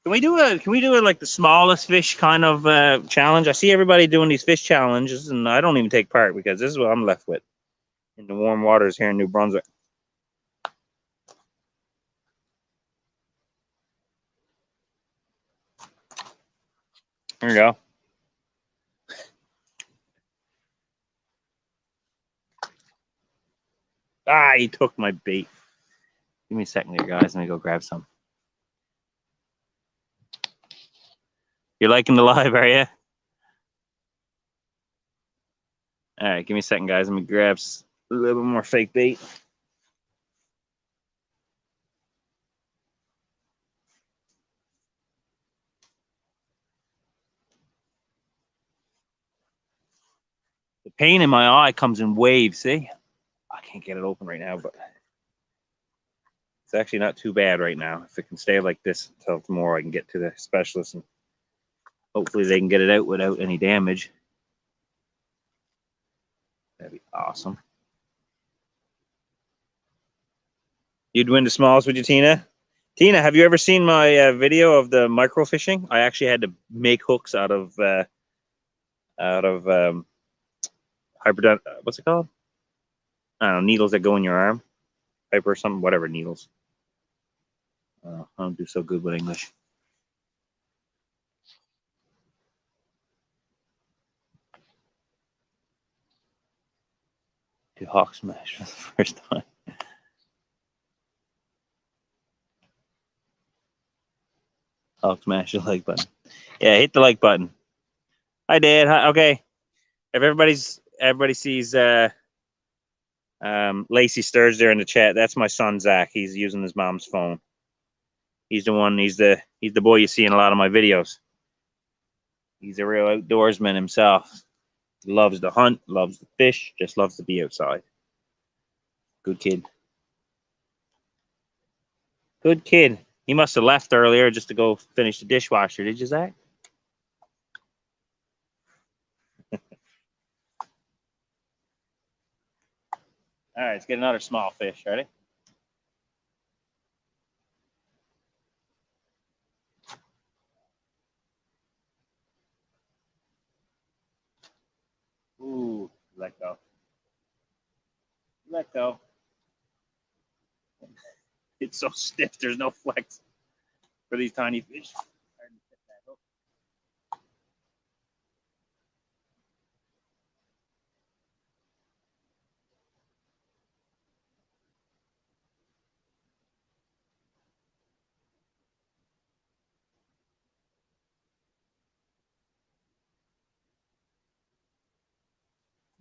Can we do it like the smallest fish kind of challenge? I see everybody doing these fish challenges, and I don't even take part because this is what I'm left with in the warm waters here in New Brunswick. There we go. Ah, he took my bait. Give me a second here, guys. Let me go grab some. You're liking the live, are you? All right, give me a second, guys. Let me grab a little bit more fake bait. The pain in my eye comes in waves, see? I can't get it open right now, but it's actually not too bad right now. If it can stay like this until tomorrow, I can get to the specialist and hopefully they can get it out without any damage. That'd be awesome. You'd win the smalls, would you, Tina? Tina, have you ever seen my video of the microfishing? I actually had to make hooks out of what's it called? I don't know, needles that go in your arm, hyper or something, whatever needles. I don't do so good with English. Do hawk smash for the first time. Hawk smash the like button. Yeah, hit the like button. Hi, Dad. Hi. Okay. If everybody sees Lacey Sturge there in the chat, that's my son Zach. He's using his mom's phone. He's the one. He's the boy you see in a lot of my videos. He's a real outdoorsman himself. Loves to hunt, loves to fish, just loves to be outside. Good kid. Good kid. He must have left earlier just to go finish the dishwasher. Did you, Zach? All right, let's get another small fish. Ready? Ooh, let go. Let go. It's so stiff. There's no flex for these tiny fish.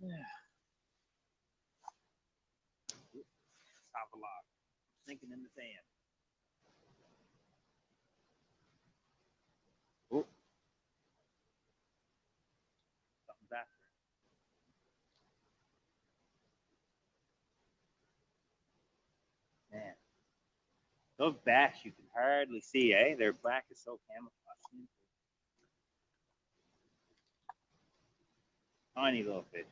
Yeah. Top of log. Sinking in the sand. Oh, something's after. Man, those bass you can hardly see, eh? Their back is so camouflaged. Tiny little fish.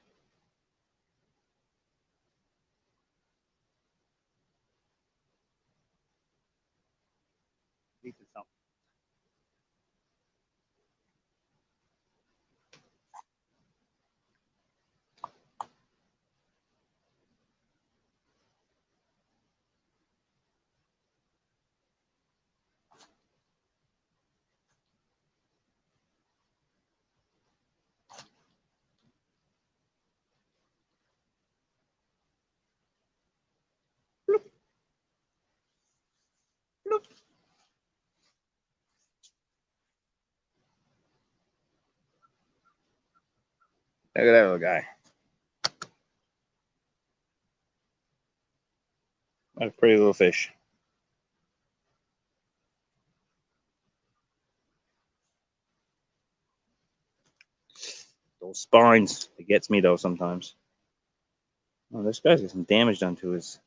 At least it's something. Bloop, bloop. Look at that little guy. What a pretty little fish. those spines. It gets me though sometimes. Oh, this guy's got some damage done to his.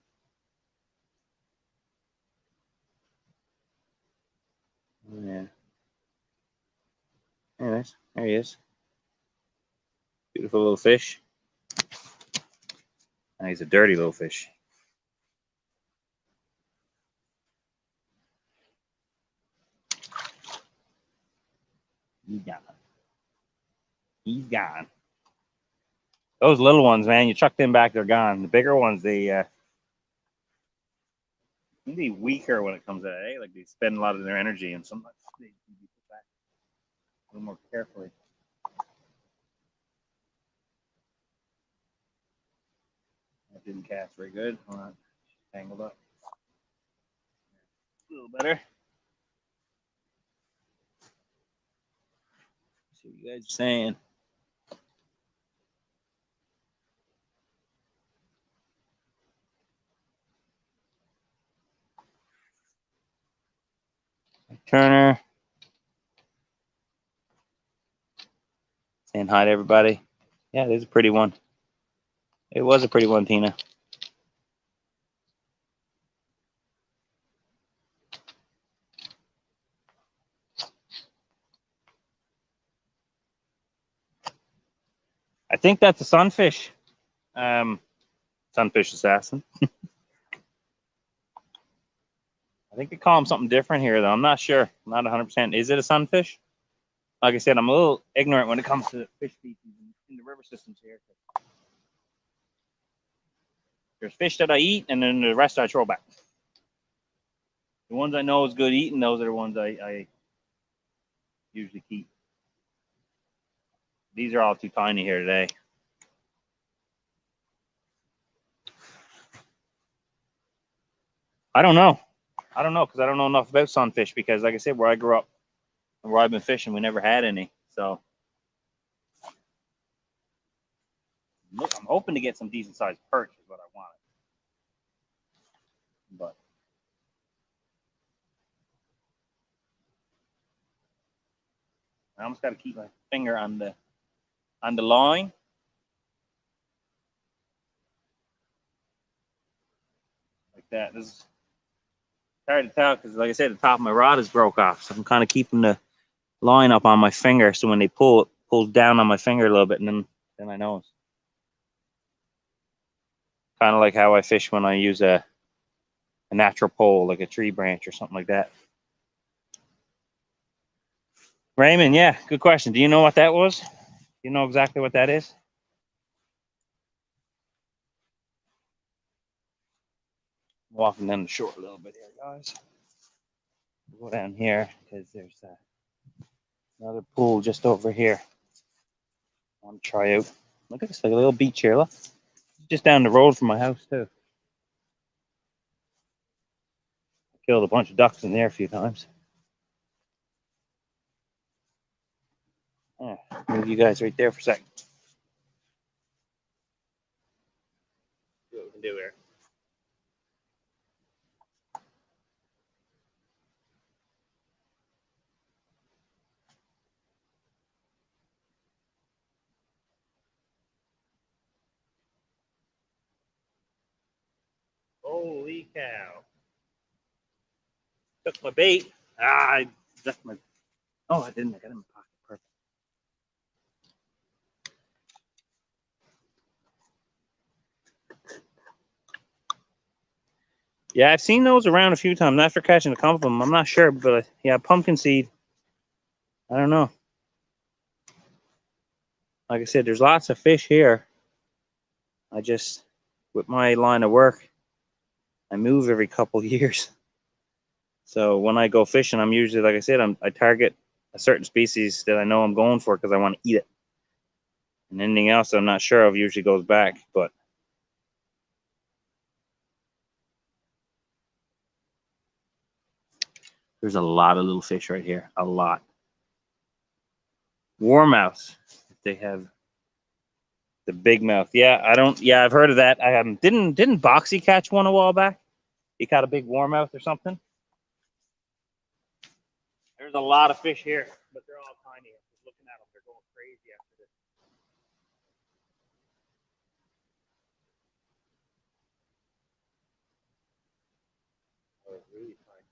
Oh, yeah. Anyways, there he is. Beautiful little fish. Now he's a dirty little fish. He's gone. He's gone. Those little ones, man, you chuck them back, they're gone. The bigger ones, they can be weaker when it comes to that. Like they spend a lot of their energy, and sometimes they need to be put back a little more carefully. That didn't cast very good. Hold on. Tangled up. A little better. See what you guys are saying. Turner. Saying hi to everybody. Yeah, it is a pretty one. It was a pretty one, Tina. I think that's a sunfish. Sunfish assassin. I think they call him something different here, though. I'm not sure. I'm not 100%. Is it a sunfish? Like I said, I'm a little ignorant when it comes to fish species in the river systems here. There's fish that I eat, and then the rest I throw back. The ones I know is good eating, those are the ones I usually keep. These are all too tiny here today. I don't know. I don't know because I don't know enough about sunfish because, like I said, where I grew up and where I've been fishing, we never had any. So look, I'm hoping to get some decent sized perch is what I wanted. But I almost got to keep my finger on the line. Like that. This is hard to tell because, like I said, the top of my rod is broke off. So I'm kind of keeping the line up on my finger. So when they pull, it pulls down on my finger a little bit, and then I know. Kind of like how I fish when I use a natural pole, like a tree branch or something like that. Raymond, yeah, good question. Do you know what that was? Do you know exactly what that is? I'm walking down the shore a little bit here, guys. We'll go down here because there's another pool just over here. I want to try out. Look at this, like a little beach here. Look, just down the road from my house too. I killed a bunch of ducks in there a few times. Yeah, move you guys right there for a second. See what we can do here. Holy cow. Took my bait. I left my. Oh, I didn't. I got it in my pocket. Perfect. Yeah, I've seen those around a few times. After catching a couple of them, I'm not sure, but yeah, pumpkin seed. I don't know. Like I said, there's lots of fish here. I just, with my line of work, I move every couple years. So when I go fishing, I'm usually, like I said, I target a certain species that I know I'm going for because I want to eat it. And anything else I'm not sure of usually goes back. But there's a lot of little fish right here. A lot. Warmouth. They have the big mouth. Yeah, I don't. Yeah, I've heard of that. I didn't Boxy catch one a while back? He caught a big warmouth or something. There's a lot of fish here, but they're all tiny. I'm just looking at them. They're going crazy after this. really fine.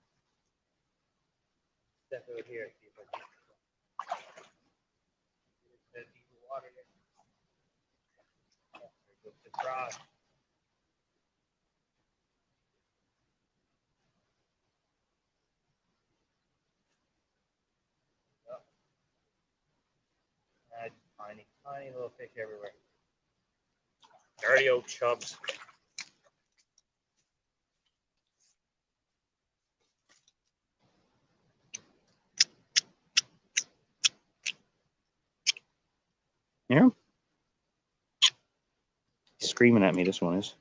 Step out here, see if I can get deep water here. Oh, there goes the rod. Oh, tiny, tiny little fish everywhere. Dirty old chubs. Yeah. He's screaming at me, this one is.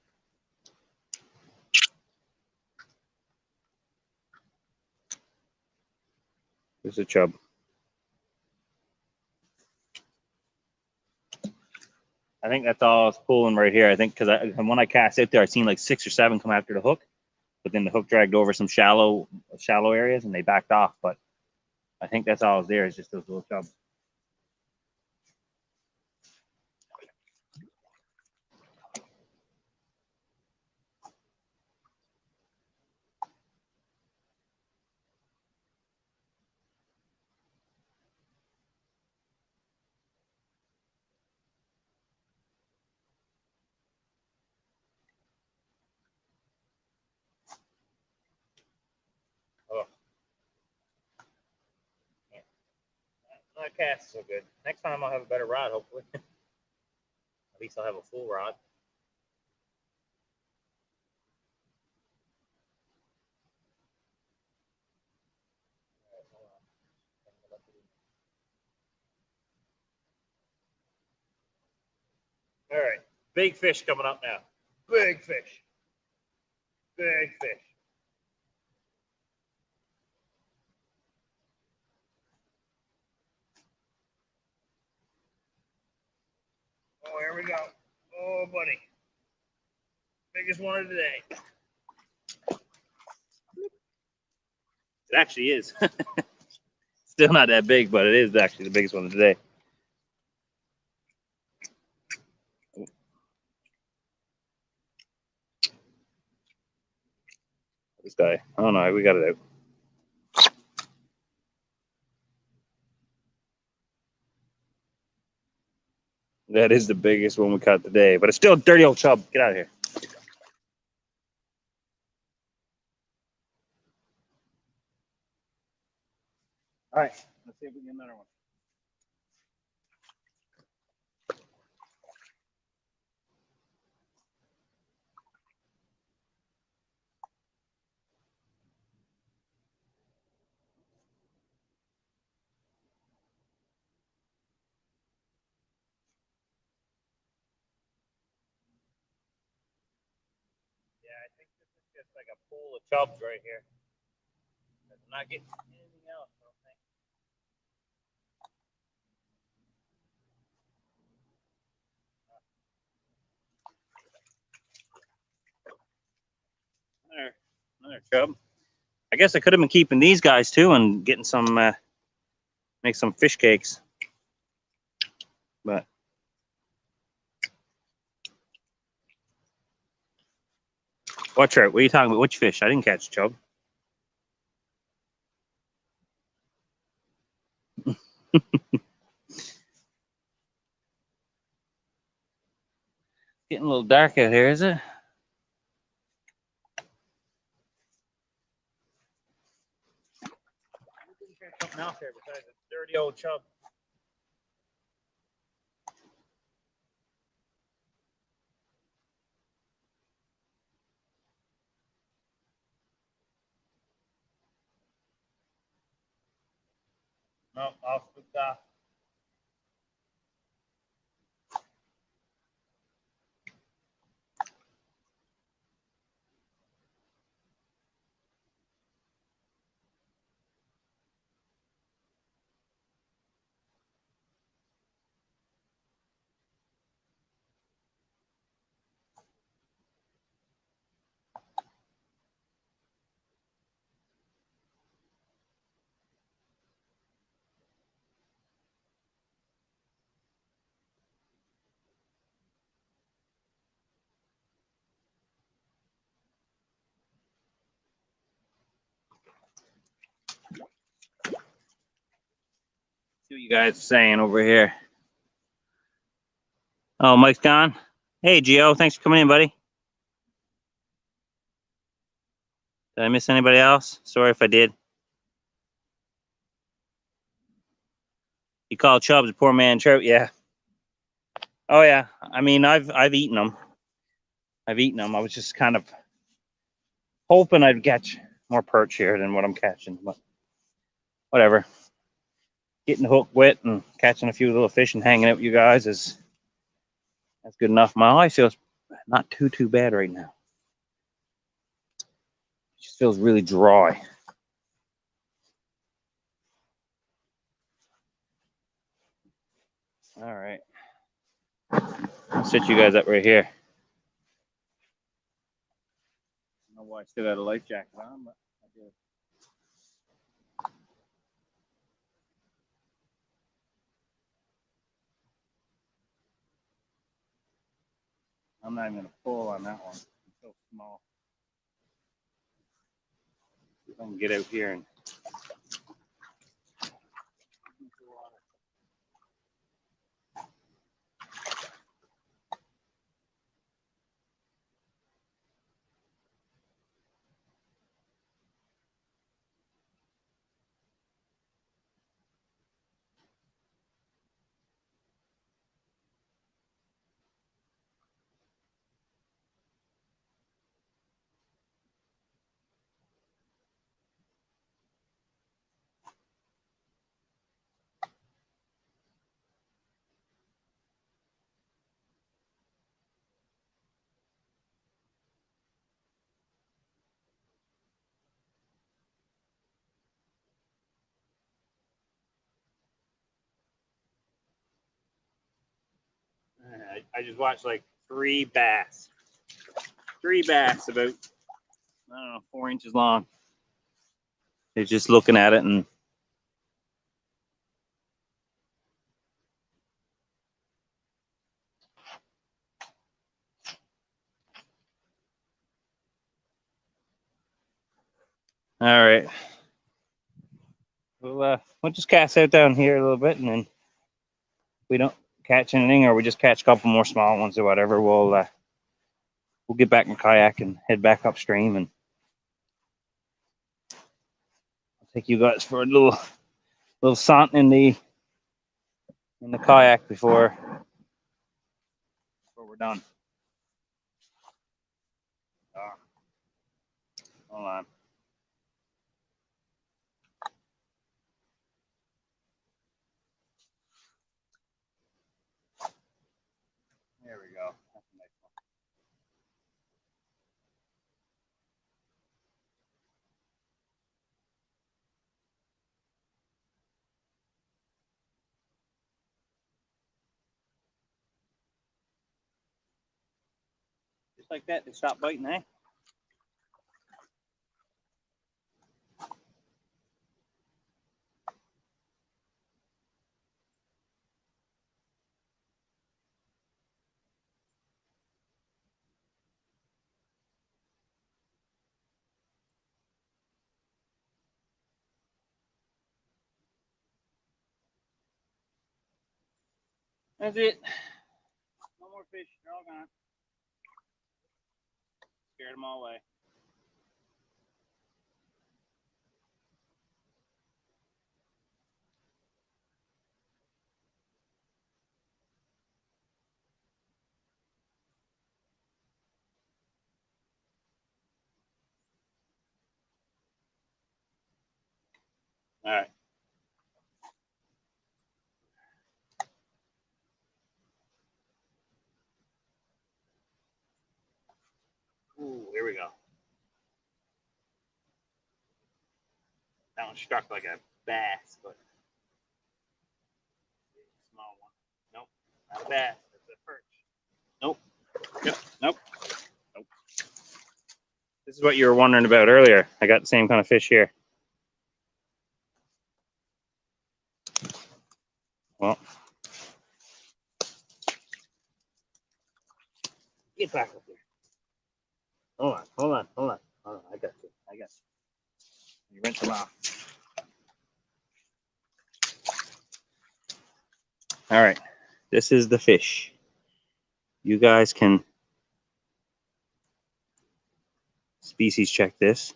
There's a chub. I think that's all I was pulling right here. I think because when I cast out there, I seen like 6 or 7 come after the hook, but then the hook dragged over some shallow areas and they backed off. But I think that's all was there is just those little chubs. Oh, yeah. That cast is so good. Next time I'll have a better rod, hopefully. At least I'll have a full rod. All right, big fish coming up now. Big fish. Big fish. Oh, here we go. Oh, buddy. Biggest one of the day. It actually is. Still not that big, but it is actually the biggest one of the day. This guy. Oh no, we got it out. That is the biggest one we caught today, but it's still a dirty old chub. Get out of here. All right, let's see if we can get another one. Yeah, I think this is just like a pool of chubs right here. I'm not getting anything else, I don't think. Another chub. I guess I could have been keeping these guys too and getting some, make some fish cakes. But watch out. What are you talking about? Which fish? I didn't catch chub. Getting a little dark out here, is it? Something else here besides a dirty old chub. No, all spooked off. See what you guys are saying over here. Oh, Mike's gone. Hey, Gio, thanks for coming in, buddy. Did I miss anybody else? Sorry if I did. You call Chubbs a poor man trout, yeah. Oh yeah. I mean, I've eaten them. I've eaten them. I was just kind of hoping I'd catch more perch here than what I'm catching, but whatever. Getting the hook wet and catching a few little fish and hanging out with you guys that's good enough. My eye feels not too bad right now. It just feels really dry. All right. I'll set you guys up right here. I don't know why I still got a life jacket on, but I do. I'm not even going to pull on that one. It's so small. I can get out here and I just watched like three bass about, I don't know, 4 inches long. They're just looking at it and all right. We'll just cast out down here a little bit, and then if we don't catch anything, or we just catch a couple more small ones or whatever, we'll get back in the kayak and head back upstream, and I'll take you guys for a little saunt in the kayak before we're done. Hold on. There we go. That's a nice one. Just like that, they stop biting, eh? That's it. No more fish. They're all gone. Scared them all away. All right. Ooh, here we go. That one struck like a bass, but small one. Nope, not a bass. That's a perch. Nope. Yep. Nope. Nope. This is what you were wondering about earlier. I got the same kind of fish here. Well, get back up there. Hold on. I got you. You rinse them off. All right, this is the fish. You guys can species check this.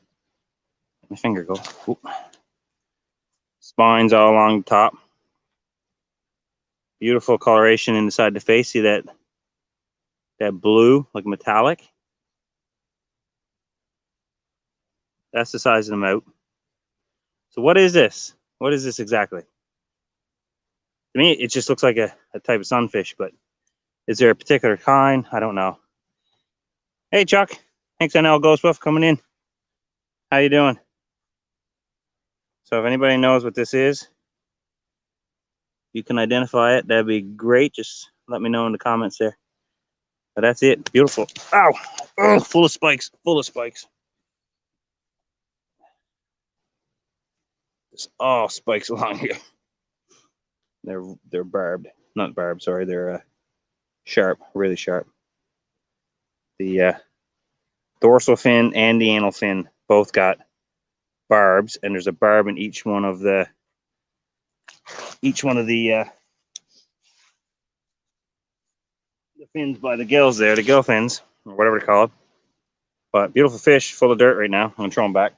Let my finger go. Oop. Spines all along the top. Beautiful coloration inside the face. See that blue, like metallic? That's the size of the mouth. So what is this? What is this exactly? To me, it just looks like a type of sunfish, but is there a particular kind? I don't know. Hey, Chuck. Thanks, NL Ghost Wolf, coming in. How you doing? So if anybody knows what this is, you can identify it. That'd be great. Just let me know in the comments there. But that's it. Beautiful. Ow! Oh, full of spikes. Full of spikes. Just all spikes along here. They're barbed. Not barbed. Sorry. They're sharp. Really sharp. The dorsal fin and the anal fin both got barbs, and there's a barb in each one of the fins by the gills there, the gill fins, or whatever they're called. But beautiful fish, full of dirt right now. I'm gonna throw them back.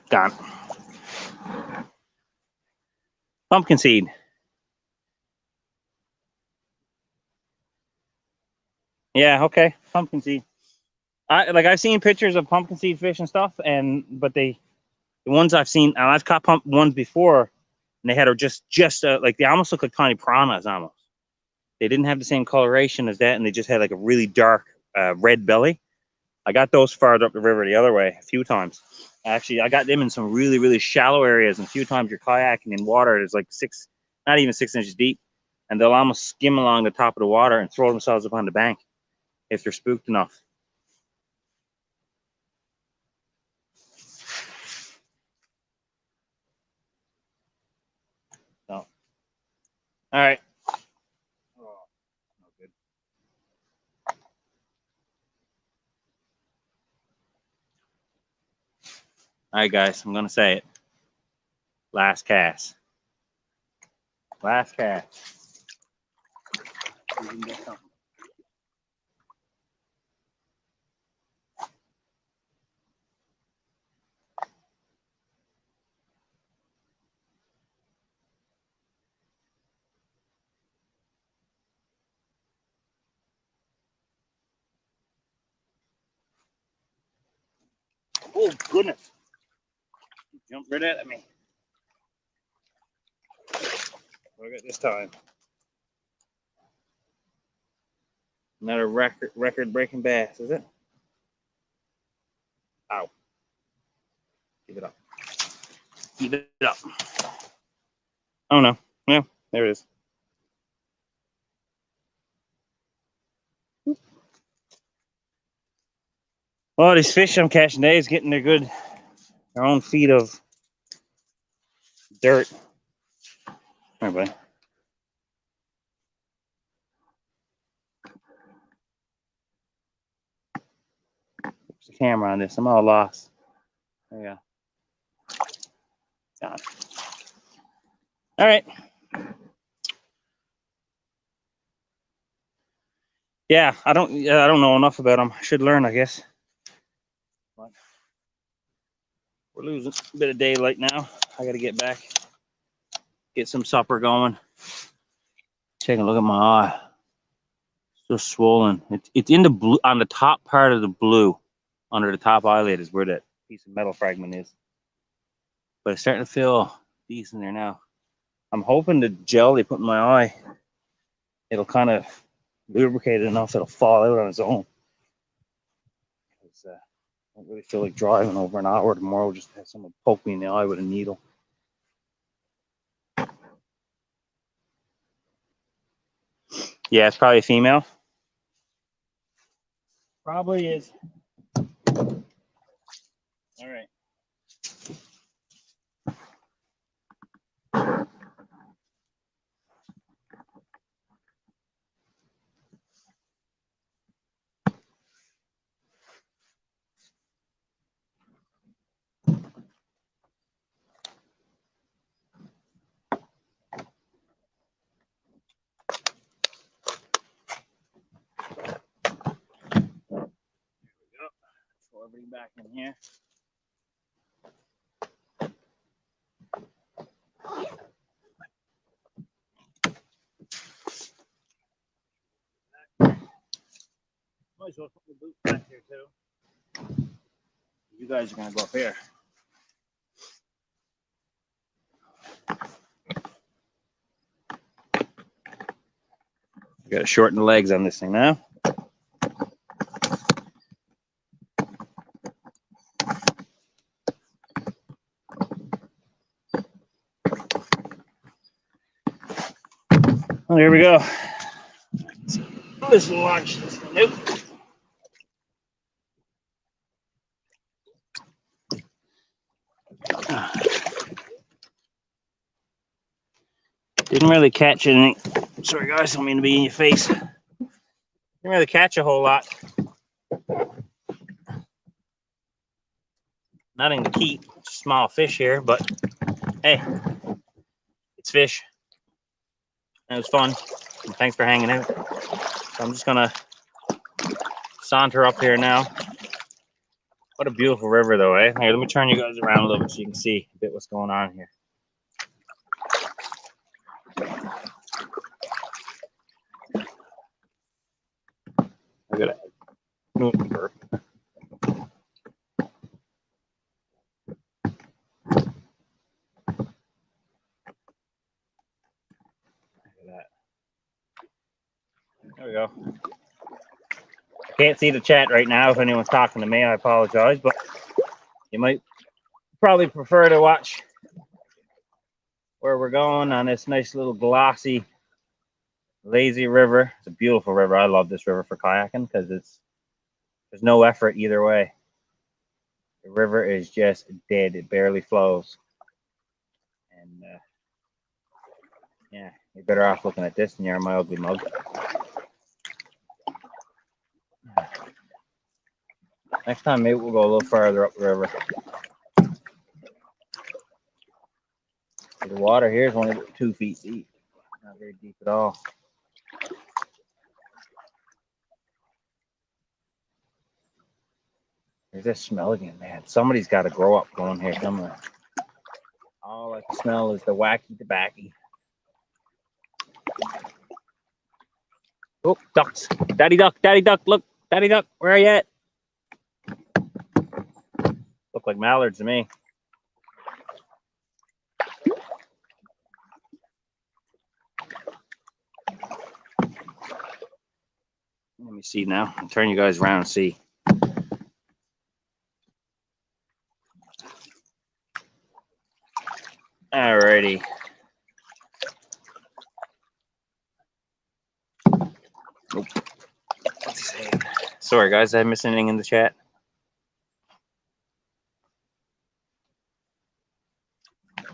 Gone. Pumpkin seed. Yeah, okay. Pumpkin seed. I've seen pictures of pumpkin seed fish and stuff, but the ones I've seen, and I've caught ones before, and they had just like they almost look like tiny piranhas almost. They didn't have the same coloration as that, and they just had like a really dark red belly. I got those farther up the river the other way a few times. Actually, I got them in some really, really shallow areas, and a few times you're kayaking in water that's like not even 6 inches deep, and they'll almost skim along the top of the water and throw themselves up on the bank if they're spooked enough. So, all right. Oh, no good. All right, guys, I'm gonna say it. Last cast. Last cast. We can get something. Oh goodness! Jumped right at me. Look at this time. Another record-breaking bass, is it? Ow. Keep it up. Keep it up. Oh no. Yeah, there it is. Well, these fish I'm catching today is getting their own feet of dirt. All right, buddy. There's the camera on this. I'm all lost. There you go. Got it. All right. Yeah, I don't know enough about them. I should learn, I guess. But we're losing a bit of daylight now. I got to get back, get some supper going. Take a look at my eye. It's just swollen. It's in the blue, on the top part of the blue, under the top eyelid is where that piece of metal fragment is. But it's starting to feel decent there now. I'm hoping the gel they put in my eye, it'll kind of lubricate it enough it'll fall out on its own. I don't really feel like driving over an hour tomorrow just to have someone poke me in the eye with a needle. Yeah, it's probably a female. Probably is. All right. bring back in here. Might as well put the boots back here too. You guys are gonna go up here. I gotta shorten the legs on this thing now. Well, here we go. Let's launch this thing out. Didn't really catch anything. Sorry guys, don't mean to be in your face. Didn't really catch a whole lot. Nothing to keep. Small fish here, but hey, it's fish. It was fun. And thanks for hanging out. So I'm just gonna saunter up here now. What a beautiful river though, eh? Here, let me turn you guys around a little bit so you can see a bit what's going on here. I gotta move the burp. There we go. I can't see the chat right now if anyone's talking to me. I apologize, but you might probably prefer to watch where we're going on this nice little glossy, lazy river. It's a beautiful river. I love this river for kayaking because there's no effort either way. The river is just dead. It barely flows. And yeah, you're better off looking at this than you're my ugly mug. Next time, maybe we'll go a little farther up the river. The water here is only about 2 feet deep. Not very deep at all. There's this smell again, man. Somebody's got to grow up going here somewhere. All I can smell is the wacky tobacco. Oh, ducks. Daddy duck, look. Daddy duck, where are you at? Look like mallards to me. Let me see now. I'll turn you guys around and see. Alrighty. Oh. What's he saying? Sorry guys, did I miss anything in the chat?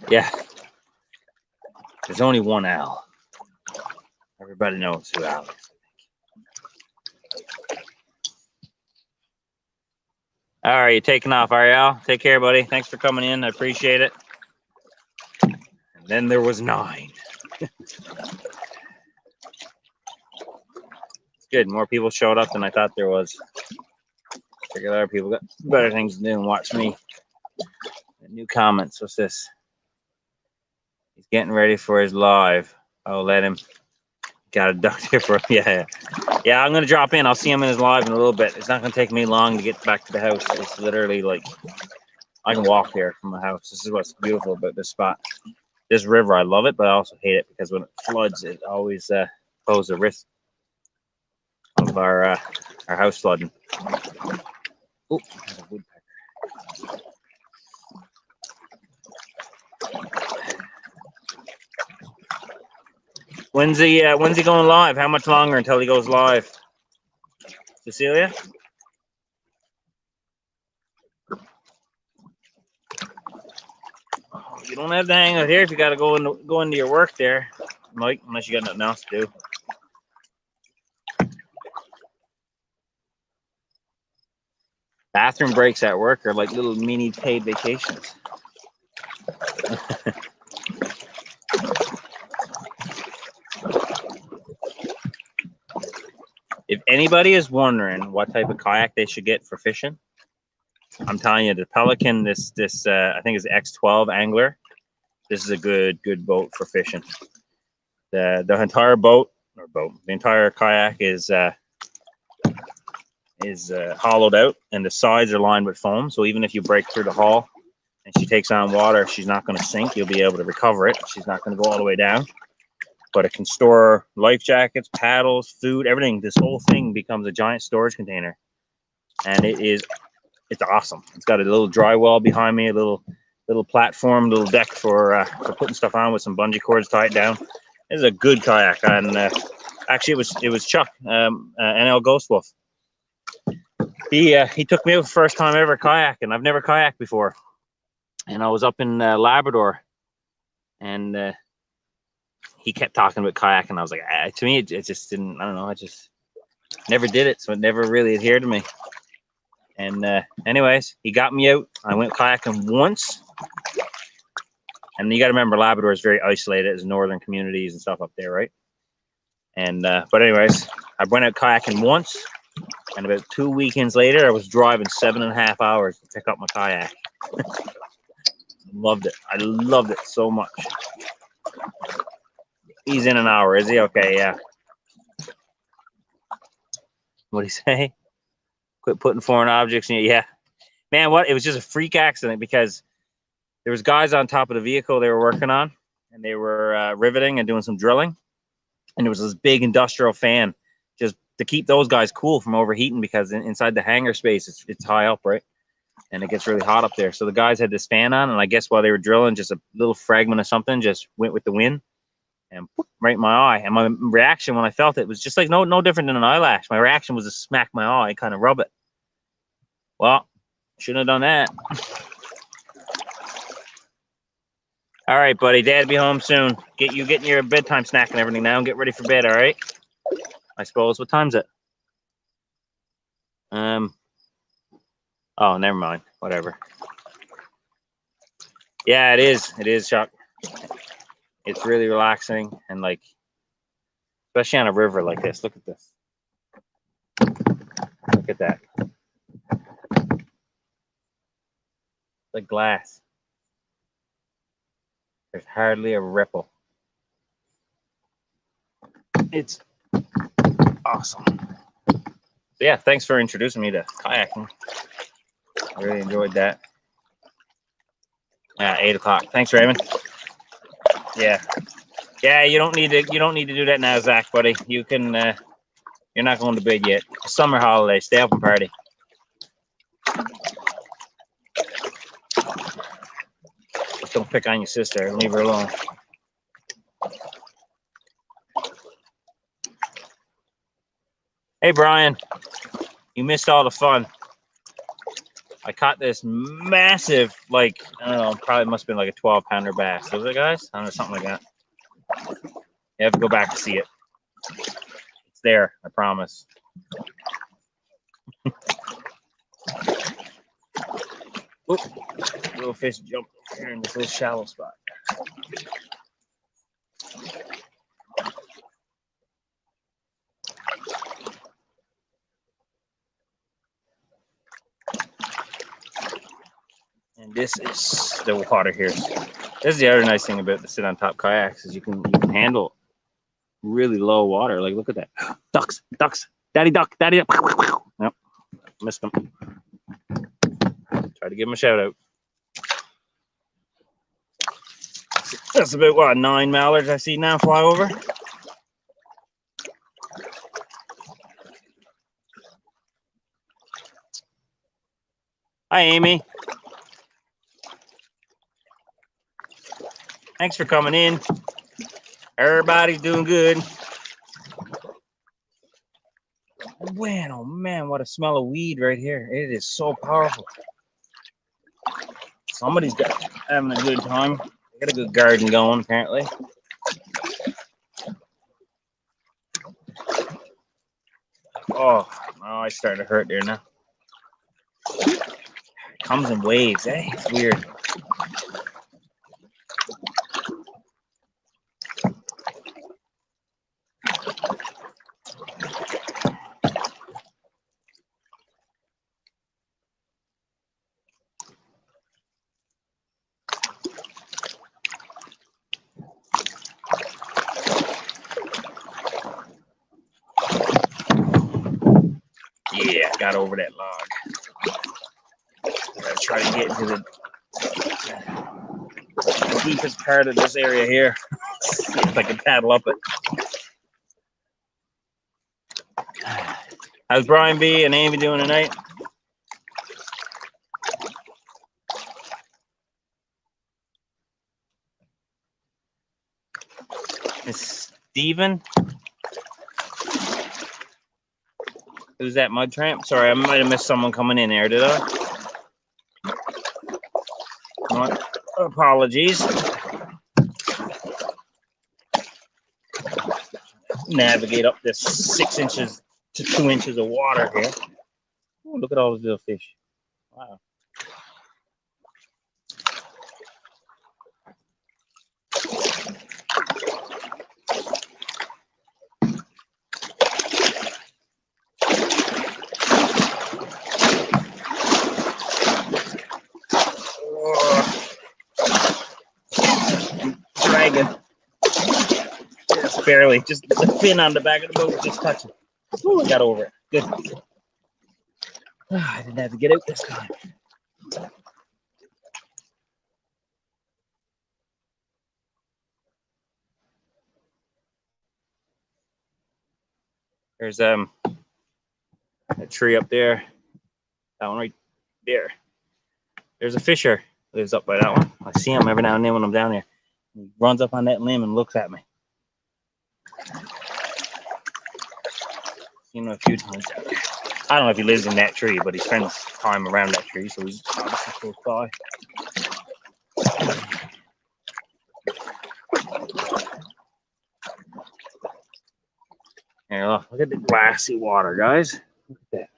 Yeah. There's only one Al. Everybody knows who Al is. All right, you're taking off, are you, Al? Take care, buddy. Thanks for coming in. I appreciate it. And then there was 9. It's good. More people showed up than I thought there was. Figured other people got better things to do than watch me. New comments. What's this? He's getting ready for his live. Oh, let him. Got a duck here for him. Yeah, I'm gonna drop in. I'll see him in his live in a little bit. It's not gonna take me long to get back to the house. It's literally like I can walk here from the house. This is what's beautiful about this spot. This river, I love it, but I also hate it because when it floods, it always poses a risk of our house flooding. Oh, there's a woodpecker. When's he going live? How much longer until he goes live? Cecilia? Oh, you don't have to hang out here if you got to go into your work there, Mike, unless you got nothing else to do. Bathroom breaks at work are like little mini paid vacations. If anybody is wondering what type of kayak they should get for fishing, I'm telling you, the Pelican, this I think is X12 angler. This is a good boat for fishing. The entire the entire kayak is hollowed out, and the sides are lined with foam. So even if you break through the hull and she takes on water, she's not going to sink. You'll be able to recover it. She's not going to go all the way down. But it can store life jackets, paddles, food, everything. This whole thing becomes a giant storage container, and it's awesome. It's got a little dry well behind me, a little platform, little deck for putting stuff on with some bungee cords tied down. This is a good kayak, and actually it was Chuck, NL Ghost Wolf. He took me out first time ever kayaking. I've never kayaked before, and I was up in Labrador, and he kept talking about kayaking. I was like, to me, it just didn't. I don't know. I just never did it, so it never really adhered to me. And anyways, he got me out. I went kayaking once, and you got to remember, Labrador is very isolated as northern communities and stuff up there, right? And but anyways, I went out kayaking once, and about 2 weekends later, I was driving 7.5 hours to pick up my kayak. Loved it. I loved it so much. He's in an hour, is he? Okay, yeah. What'd he say? Quit putting foreign objects in you. Yeah. Man, what? It was just a freak accident because there was guys on top of the vehicle they were working on, and they were riveting and doing some drilling. And there was this big industrial fan just to keep those guys cool from overheating, because inside the hangar space, it's high up, right? And it gets really hot up there. So the guys had this fan on, and I guess while they were drilling, just a little fragment of something just went with the wind and right in my eye. And my reaction when I felt it was just like no different than an eyelash. My reaction was to smack my eye, kind of rub it. Well, shouldn't have done that. All right, buddy. Dad will be home soon. Getting your bedtime snack and everything now, and get ready for bed. All right. I suppose. What time's it? Oh, never mind. Whatever. Yeah, it is. It is, Chuck. It's really relaxing, and like, especially on a river like this. Look at this. Look at that. Like glass. There's hardly a ripple. It's awesome. So yeah, thanks for introducing me to kayaking. I really enjoyed that. 8 o'clock. Thanks, Raymond. Yeah. You don't need to do that now, Zach, buddy. You can you're not going to bed yet. Summer holiday, stay up and party. Just don't pick on your sister and leave her alone. Hey, Brian, you missed all the fun. I caught this massive, like, I don't know, probably must have been like a 12-pounder bass. Was it, guys? I don't know, something like that. You have to go back to see it. It's there, I promise. Oop, little fish jumped here in this little shallow spot. And this is the water here. This is the other nice thing about the sit on top kayaks, is you can handle really low water. Like, look at that. Ducks, daddy duck. Nope, missed them. Try to give them a shout out. That's about what, 9 mallards I see now fly over. Hi, Amy. Thanks for coming in. Everybody's doing good. Man, oh man, what a smell of weed right here. It is so powerful. Somebody's having a good time. Got a good garden going, apparently. Oh, I started to hurt there now. It comes in waves, eh? It's weird. got over that log. I'm gonna try to get into the deepest part of this area here. See if I can paddle up it. How's Brian B and Amy doing tonight? It's Steven. Who's that, Mud Tramp? Sorry, I might have missed someone coming in there, did I? Apologies. Navigate up this 6 inches to 2 inches of water here. Ooh, look at all those little fish. Wow. Dragging. Just barely, just the fin on the back of the boat just touching. Ooh, I got over it. Good. I didn't have to get out this time. There's a tree up there. That one right there. There's a fisher lives up by that one. I see him every now and then when I'm down there. He runs up on that limb and looks at me. Seen him a few times out there. I don't know if he lives in that tree, but he spends time around that tree, so he's obviously close by. Here, look at the glassy water, guys. Look at that.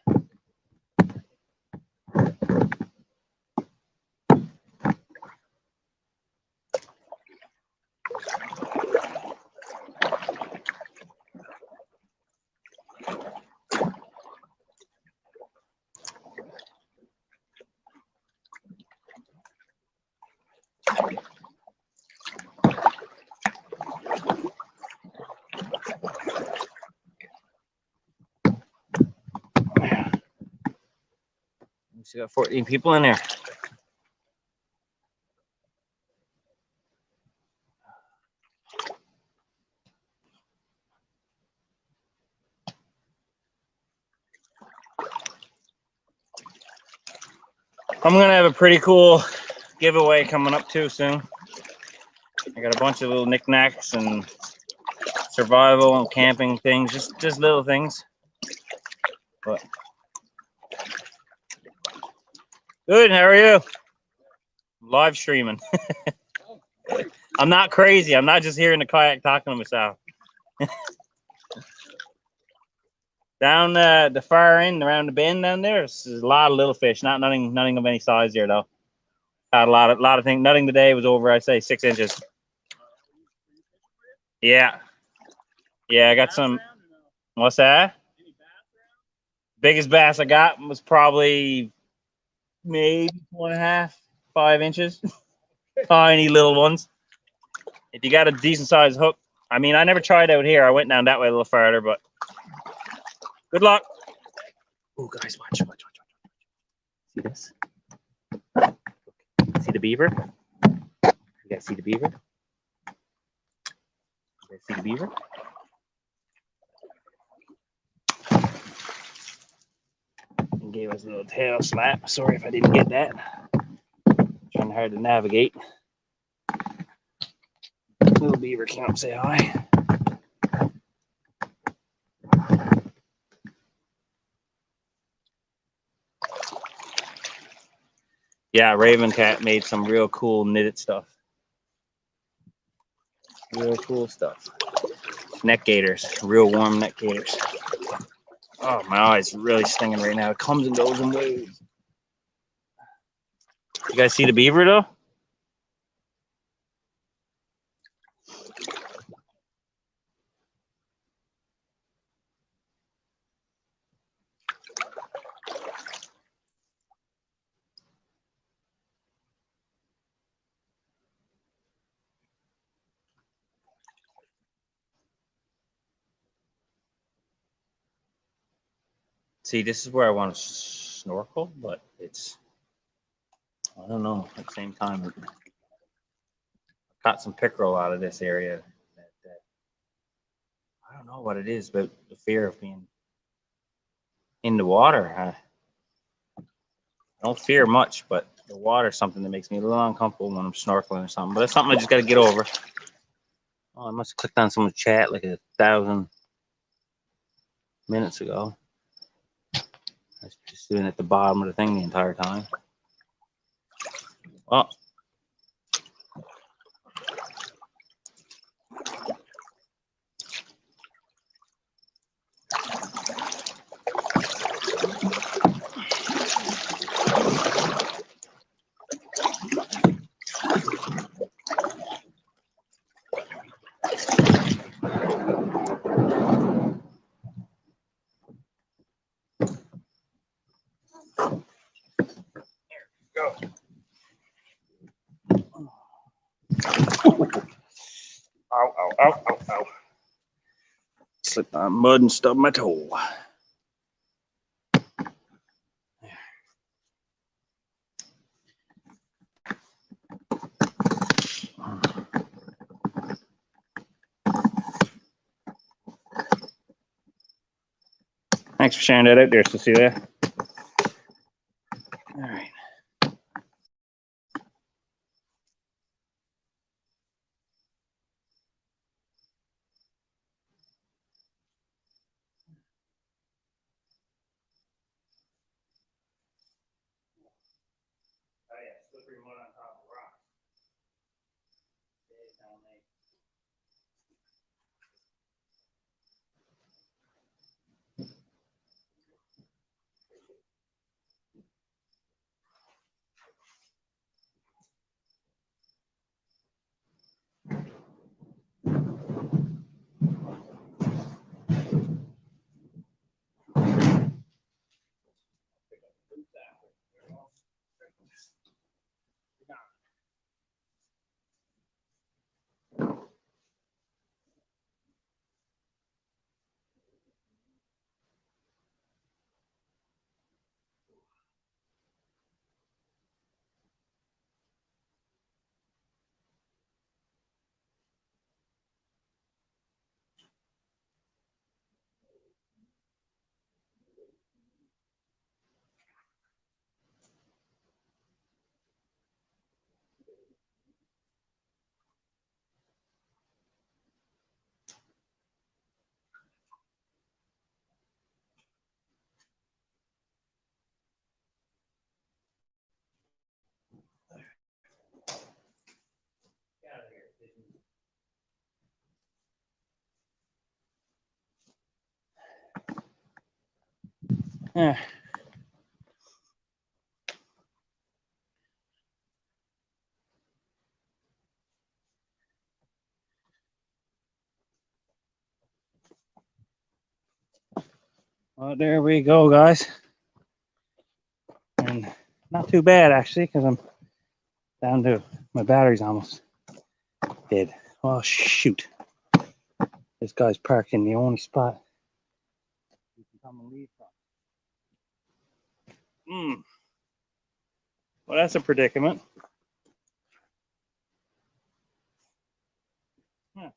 We still got 14 people in there. I'm gonna have a pretty cool giveaway coming up too soon. I got a bunch of little knickknacks and survival and camping things, just little things. But good, how are you? Live streaming. I'm not crazy. I'm not just here in the kayak talking to myself. Down the far end, around the bend down there, there's a lot of little fish. Nothing of any size here though. Got a lot of things. Nothing today was over, I'd say 6 inches. Yeah, yeah. I got some. What's that? Biggest bass I got was probably maybe 4.5, 5 inches. Tiny little ones. If you got a decent sized hook, I mean, I never tried out here. I went down that way a little farther, but good luck. Oh, guys, watch. See this? See the beaver? You guys see the beaver? You guys see the beaver? And gave us a little tail slap. Sorry if I didn't get that. Trying hard to navigate. Little beaver came up, say hi. Yeah, Raven Cat made some real cool knitted stuff. Real cool stuff. Neck gaiters, real warm neck gaiters. Oh, my eye's really stinging right now. It comes and goes in waves. You guys see the beaver though? See, this is where I want to snorkel, but it's, I don't know, at the same time, I caught some pickerel out of this area. That I don't know what it is, but the fear of being in the water. I don't fear much, but the water is something that makes me a little uncomfortable when I'm snorkeling or something. But it's something I just got to get over. Oh, I must have clicked on someone's chat like 1,000 minutes ago. I was just sitting at the bottom of the thing the entire time. Oh. Go. Ow, ow, ow, ow, ow. Slipped on mud and stubbed my toe. Thanks for sharing that out there, Cecilia. All right. Oh yeah, slippery mud on top of rocks. Yeah. Well, there we go, guys. And not too bad, actually, because I'm down to my battery's almost dead. Oh, shoot. This guy's parked in the only spot you can come and leave from. Well, that's a predicament. Huh.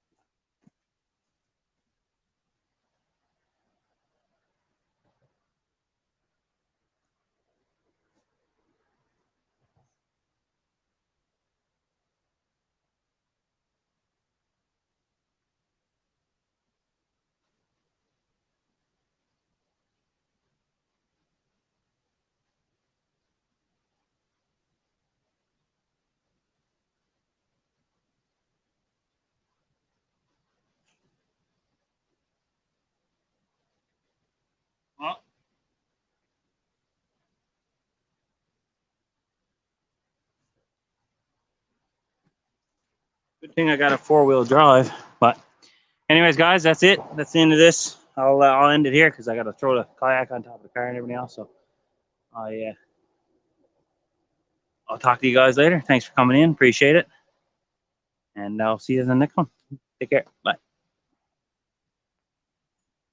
Well, good thing I got a 4-wheel drive. But anyways, guys, that's it. That's the end of this. I'll end it here because I got to throw the kayak on top of the car and everything else. So I'll talk to you guys later. Thanks for coming in. Appreciate it. And I'll see you in the next one. Take care. Bye.